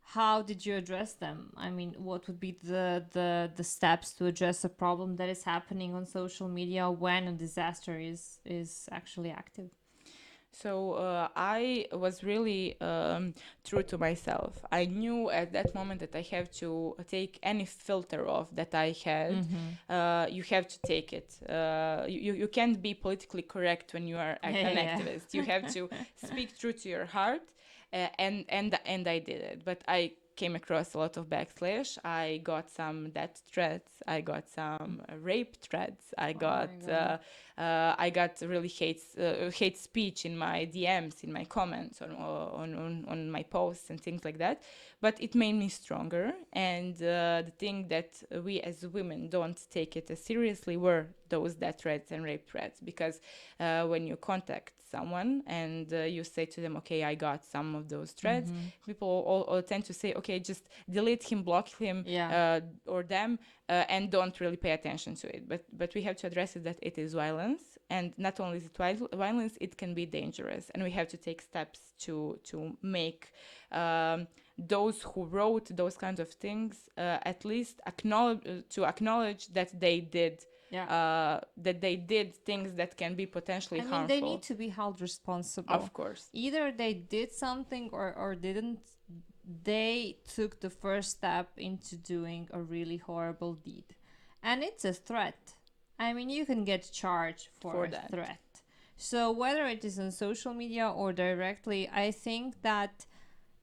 how did you address them? I mean, what would be the steps to address a problem that is happening on social media when a disaster is actually active? So I was really true to myself. I knew at that moment that I have to take any filter off that I had. You have to take it. You can't be politically correct when you are an Yeah. activist. You have to speak true to your heart, and I did it. But I came across a lot of backslash. I got some death threats. I got some rape threats. Oh my God. I got really hate speech in my DMs, in my comments on my posts and things like that. But it made me stronger. And the thing that we as women don't take it as seriously were those death threats and rape threats, because when you contact someone and you say to them, okay, I got some of those threats, people all tend to say, okay, just delete him, block him, Yeah. or them, and don't really pay attention to it. But we have to address it that it is violence, and not only is it violence, it can be dangerous, and we have to take steps to make those who wrote those kinds of things at least acknowledge that they did Yeah. that they did things that can be potentially I mean, they harmful. need to be held responsible. Of course. Either they did something or didn't. They took the first step into doing a really horrible deed. And it's a threat. I mean, you can get charged for For a that. threat. So, whether it is on social media or directly, I think that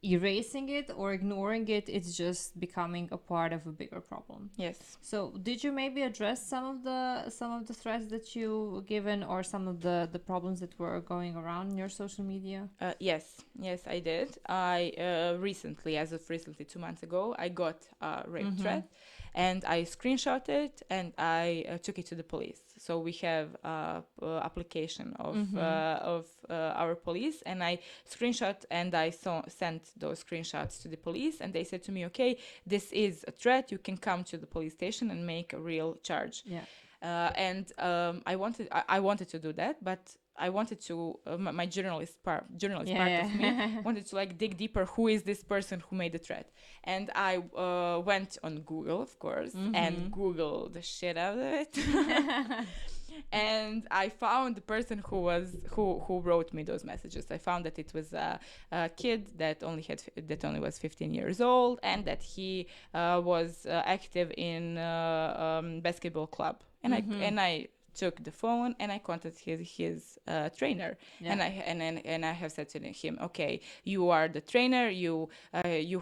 erasing it or ignoring it, it's just becoming a part of a bigger problem. Yes. So, did you maybe address some of the threats that you given, or some of the problems that were going around in your social media? Yes, I did. I recently, as of recently, 2 months ago, I got a rape threat, and I screenshot it and I took it to the police. So we have application of our police, and I screenshot and I sent those screenshots to the police, and they said to me, okay, this is a threat. You can come to the police station and make a real charge. Yeah. And I wanted to do that, but I wanted to my journalist part of me Yeah. wanted to like dig deeper. Who is this person who made the threat? And I went on Google, of course, and Googled the shit out of it. And I found the person who wrote me those messages. I found that it was a kid that only was 15 years old, and that he was active in basketball club. And I took the phone and I contacted his trainer. Yeah. And I have said to him, okay, you are the trainer. You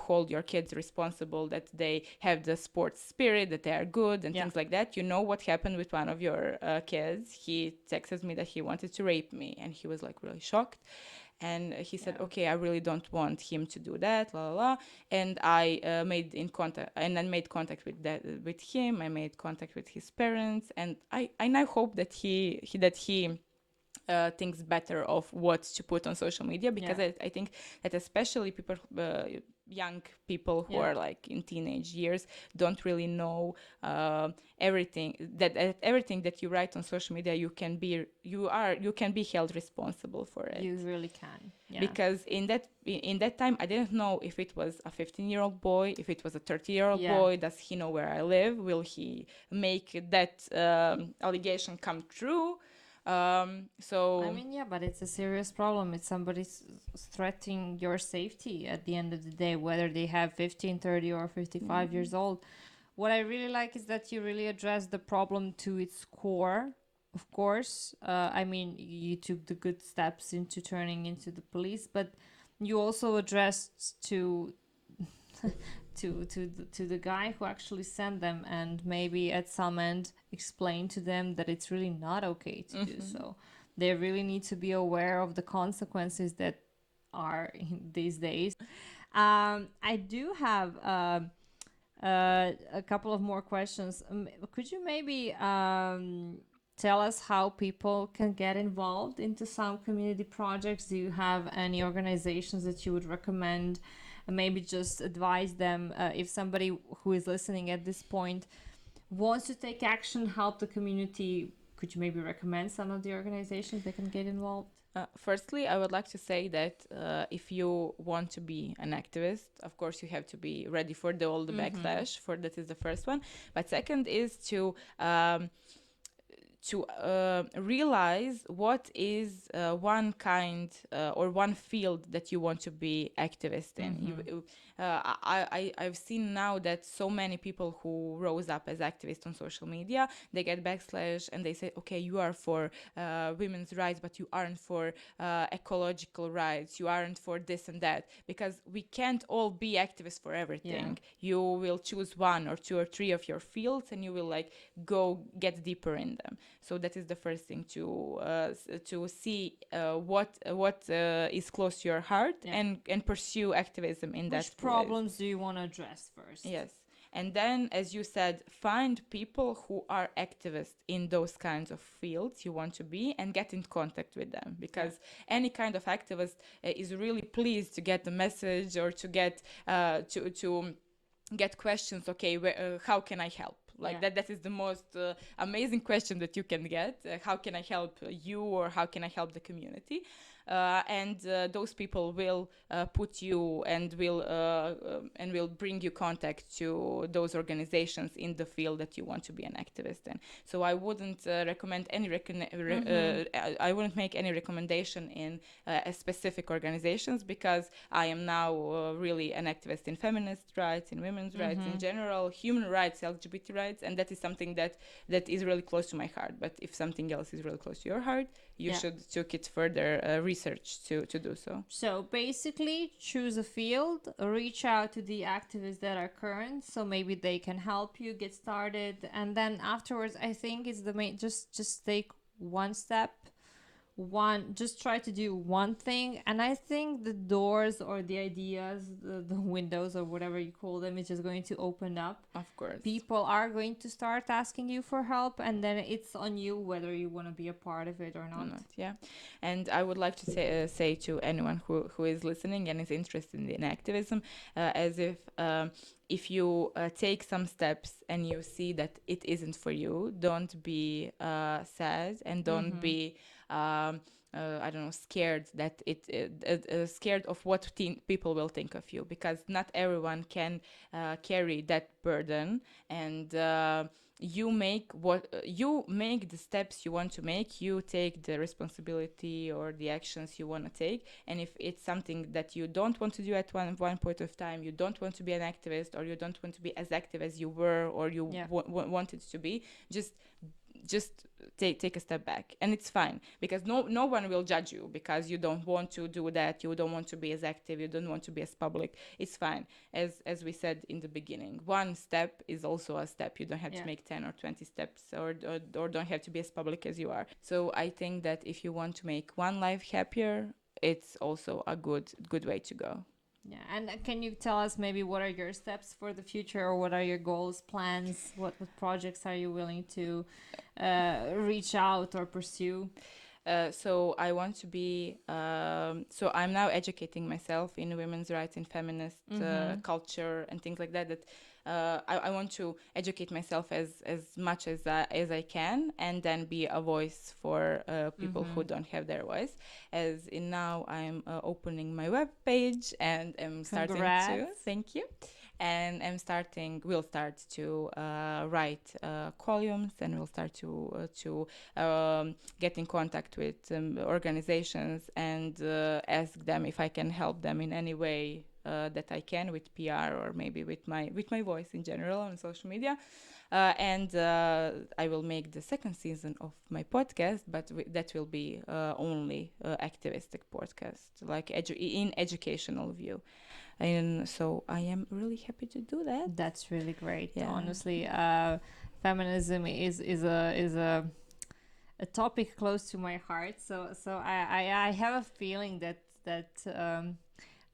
hold your kids responsible, that they have the sports spirit, that they are good, and Yeah. things like that. You know what happened with one of your kids? He texted me that he wanted to rape me, and he was like really shocked. And he said, Yeah. okay, I really don't want him to do that, la la la. And I made contact with him. I made contact with his parents, and I now hope that he thinks better of what to put on social media, because Yeah. I think that especially people, young people who Yeah. are like in teenage years, don't really know everything that you write on social media. You can be held responsible for it. You really can. Yeah. Because in that time I didn't know if it was a 15-year-old boy, if it was a 30-year-old Yeah. boy. Does he know where I live? Will he make that allegation come true? So I mean, yeah, but it's a serious problem. It's somebody threatening your safety at the end of the day, whether they have 15, 30, or 55 years old. What I really like is that you really address the problem to its core, of course. I mean, you took the good steps into turning into the police, but you also addressed to to the guy who actually sent them, and maybe at some end explain to them that it's really not okay to do so. they really need to be aware of the consequences that are these days. I do have a couple of more questions. Could you maybe tell us how people can get involved into some community projects? Do you have any organizations that you would recommend? And maybe just advise them if somebody who is listening at this point wants to take action, help the community. Could you maybe recommend some of the organizations that can get involved? Firstly, I would like to say that if you want to be an activist, of course, you have to be ready for all the backlash. For that is the first one. But second is to realize what is one kind or one field that you want to be activist in. I've seen now that so many people who rose up as activists on social media, they get backslash and they say, okay, you are for women's rights, but you aren't for ecological rights, you aren't for this and that, because we can't all be activists for everything. You will choose one or two or three of your fields and you will like go get deeper in them. So that is the first thing, to see what is close to your heart, and pursue activism in that. Which problems do you want to address first? Yes. And then, as you said, find people who are activists in those kinds of fields you want to be and get in contact with them. Because any kind of activist is really pleased to get the message or to get to get questions. Okay, how can I help? Like that is the most amazing question that you can get. How can I help you, or how can I help the community? And those people will put you and will bring you contact to those organizations in the field that you want to be an activist in. So I wouldn't recommend any I wouldn't make any recommendation in specific organizations, because I am now really an activist in feminist rights, in women's rights in general, human rights, LGBT rights, and that is something that is really close to my heart. But if something else is really close to your heart, you should take it further research to do so. So basically, choose a field, reach out to the activists that are current, so maybe they can help you get started, and then afterwards, I think it's the main. Just take one step, just try to do one thing, and I think the doors or the ideas, the windows or whatever you call them, is just going to open up. Of course, people are going to start asking you for help, and then it's on you whether you want to be a part of it or not. Yeah. And I would like to say to anyone who is listening and is interested in activism, as if you take some steps and you see that it isn't for you, don't be sad, and don't be I don't know, scared that scared of what people will think of you, because not everyone can carry that burden, and you make the steps you want to make. You take the responsibility or the actions you want to take, and if it's something that you don't want to do at one point of time, you don't want to be an activist, or you don't want to be as active as you were or you wanted to be, just take a step back, and it's fine, because no one will judge you because you don't want to do that, you don't want to be as active, you don't want to be as public. It's fine. As we said in the beginning, one step is also a step. You don't have to make 10 or 20 steps, or don't have to be as public as you are. So I think that if you want to make one life happier, it's also a good way to go. Yeah, and can you tell us maybe what are your steps for the future, or what are your goals, plans? What projects are you willing to reach out or pursue? So I want to be. So I'm now educating myself in women's rights, in feminist culture, and things like that. I want to educate myself as much as I can, and then be a voice for people who don't have their voice. As in now, I'm opening my web page, and I'm starting to. Thank you. And we'll start to write columns, and we'll start to get in contact with organizations and ask them if I can help them in any way that I can, with PR, or maybe with my voice in general on social media. And I will make the second season of my podcast, but that will be only activistic podcast, like in educational view. And so I am really happy to do that. That's really great. Honestly, feminism is a a topic close to my heart. So I have a feeling that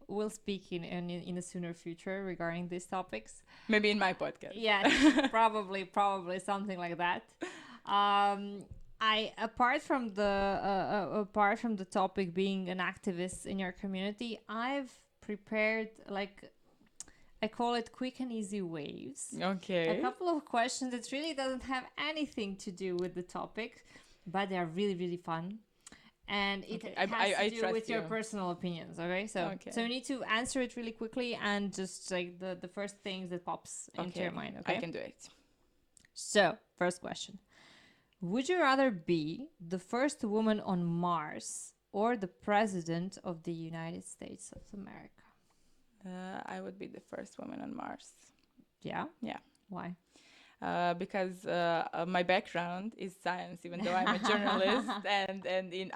we'll speak in a sooner future regarding these topics. Maybe in my podcast. Yeah, probably something like that. Um, I apart from the topic being an activist in your community, I've prepared like I call it quick and easy waves. A Okay. couple of questions that really doesn't have anything to do with the topic, but they are really fun. And it Okay. has to I do trust with your you. personal opinions. Okay, Okay. so you need to answer it really quickly and just like the first things that pops into Okay. your mind. I Okay. can do it. So first question: would you rather be the first woman on Mars or the president of the United States of America? I would be the first woman on Mars. Yeah. Yeah. Why? Because my background is science, even though I'm a journalist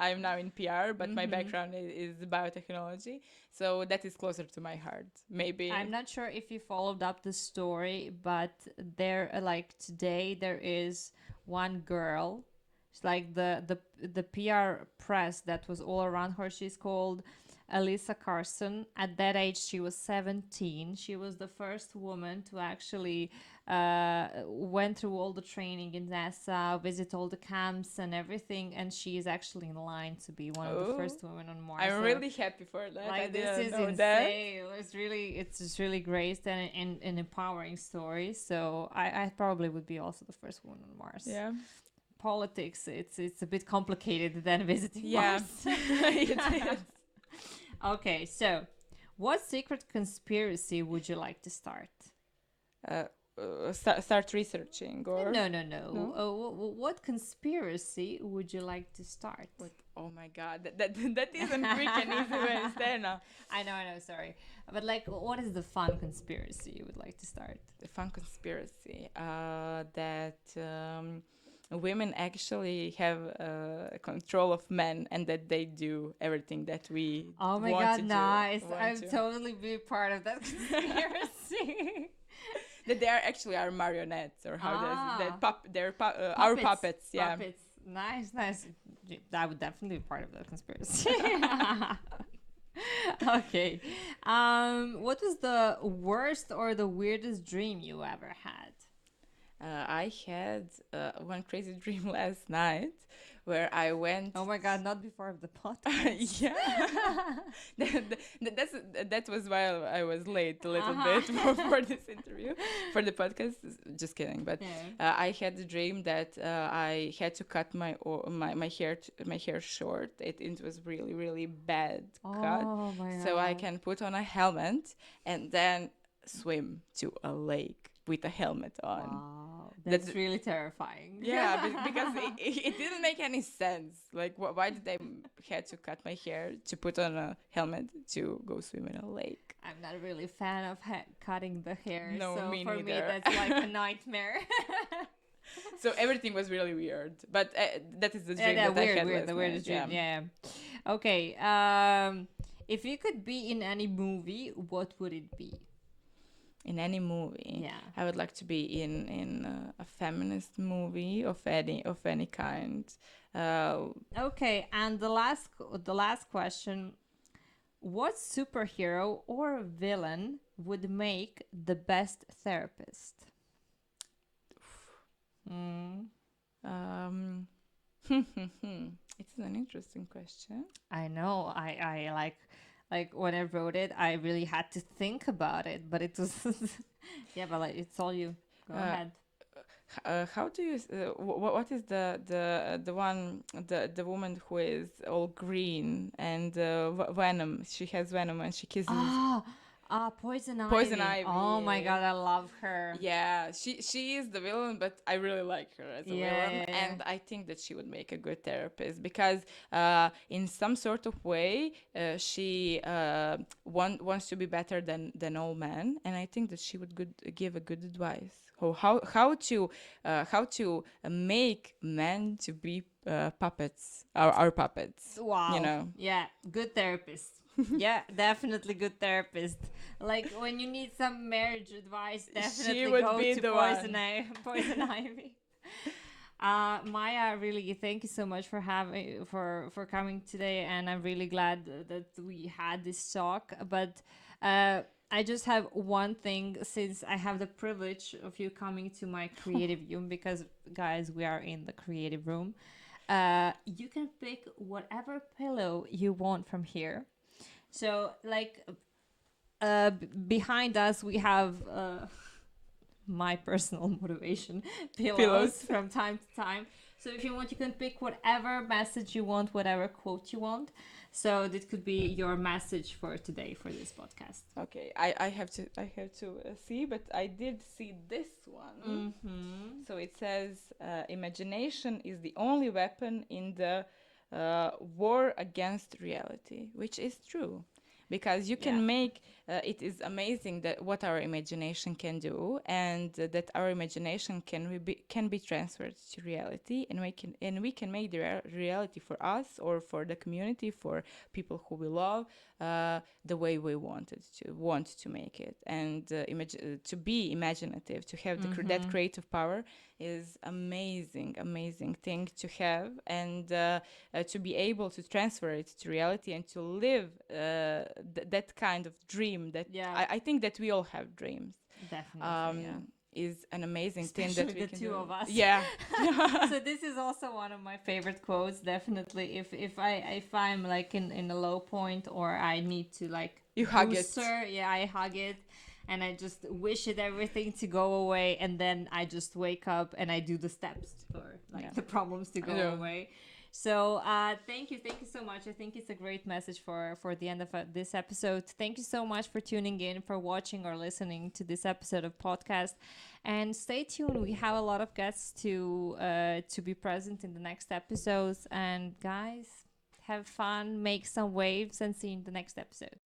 I'm now in PR, but my background is biotechnology, so that is closer to my heart. Maybe. I'm not sure if you followed up the story, but there, like today, there is one girl. It's like the PR press that was all around her. She's called Alyssa Carson. At that age, she was 17. She was the first woman to actually went through all the training in NASA, visit all the camps and everything, and she is actually in line to be one of the Oh, first women on Mars. I'm So, really happy for that. I like, this didn't is know that. insane. It's just really great and an empowering story. So I probably would be also the first woman on Mars. Yeah. Politics, it's a bit complicated than visiting Yeah. Mars. It is. Okay, so what secret conspiracy would you like to start? Start researching or No. No? What conspiracy would you like to start? What? Oh my god, that isn't quick and easy way, Tena. I know, sorry. But like, what is the fun conspiracy you would like to start? The fun conspiracy that women actually have control of men and that they do everything that we Oh my want god, to do. nice. want I'd to. totally be part of that conspiracy. That they are actually our marionettes, or how does that they're our Puppets. puppets. Yeah. Puppets. Nice. I would definitely be part of that conspiracy. Okay. What was the worst or the weirdest dream you ever had? I had one crazy dream last night where I went. Oh my god, not before the podcast. Yeah, that was why I was late a little bit for this interview, for the podcast. Just kidding, but I had the dream that I had to cut my hair short. It was really bad cut, Oh my so I god. can put on a helmet and then swim to a lake with a helmet on. Wow, that's really terrifying. Yeah, because it didn't make any sense. Like, why did they had to cut my hair to put on a helmet to go swim in a lake? I'm not really a fan of cutting the hair. No, so me for me, neither. that's like a nightmare. So everything was really weird. But that is the Yeah, dream that I had the last weirdest night. dream. Yeah. Okay. If you could be in any movie, what would it be? In any movie, Yeah. I would like to be in a feminist movie of any kind. Okay, and the last question: what superhero or villain would make the best therapist? Mm, Um, it's an interesting question. I know. I like when I wrote it, I really had to think about it, but it was yeah. But like, it's all you. Go ahead. How do you? What is the one the woman who is all green and venom? She has venom and she kisses. Poison Ivy. Poison Ivy. Oh my god, I love her. Yeah, she is the villain, but I really like her as a villain, and I think that she would make a good therapist because in some sort of way she wants to be better than all men, and I think that she would give a good advice how to make men to be puppets, our puppets. Wow. You know. Yeah, good therapist. Yeah, definitely good therapist. Like when you need some marriage advice, definitely would go be to the Poison, one. Poison Ivy. Maya, really, thank you so much for having for coming today, and I'm really glad that we had this talk. But uh, I just have one thing, since I have the privilege of you coming to my creative room, because guys, we are in the creative room. You can pick whatever pillow you want from here. So, like, behind us, we have my personal motivation pillows Pillows. from time to time. So if you want, you can pick whatever message you want, whatever quote you want. So that could be your message for today for this podcast. Okay, I have to see, but I did see this one. So it says, imagination is the only weapon in the war against reality, which is true. Because you Yeah. can make it is amazing that what our imagination can do, and that our imagination can be transferred to reality, and we can make the reality for us, or for the community, for people who we love, the way we want to make it. And to be imaginative, to have that creative power, is amazing thing to have, and to be able to transfer it to reality, and to live that kind of dream that Yeah. I think that we all have dreams. Definitely, yeah. Is an amazing thing Especially that we the can two do. of us. Yeah. So this is also one of my favorite quotes. Definitely, if I'm like in a low point, or I need to like You hug it. booster, yeah, I hug it, and I just wish it everything to go away, and then I just wake up and I do the steps for like Yeah. the problems to I go know. away. So thank you so much. I think it's a great message for the end of this episode. Thank you so much for tuning in, for watching or listening to this episode of podcast, and stay tuned. We have a lot of guests to be present in the next episodes. And guys, have fun, make some waves, and see you in the next episode.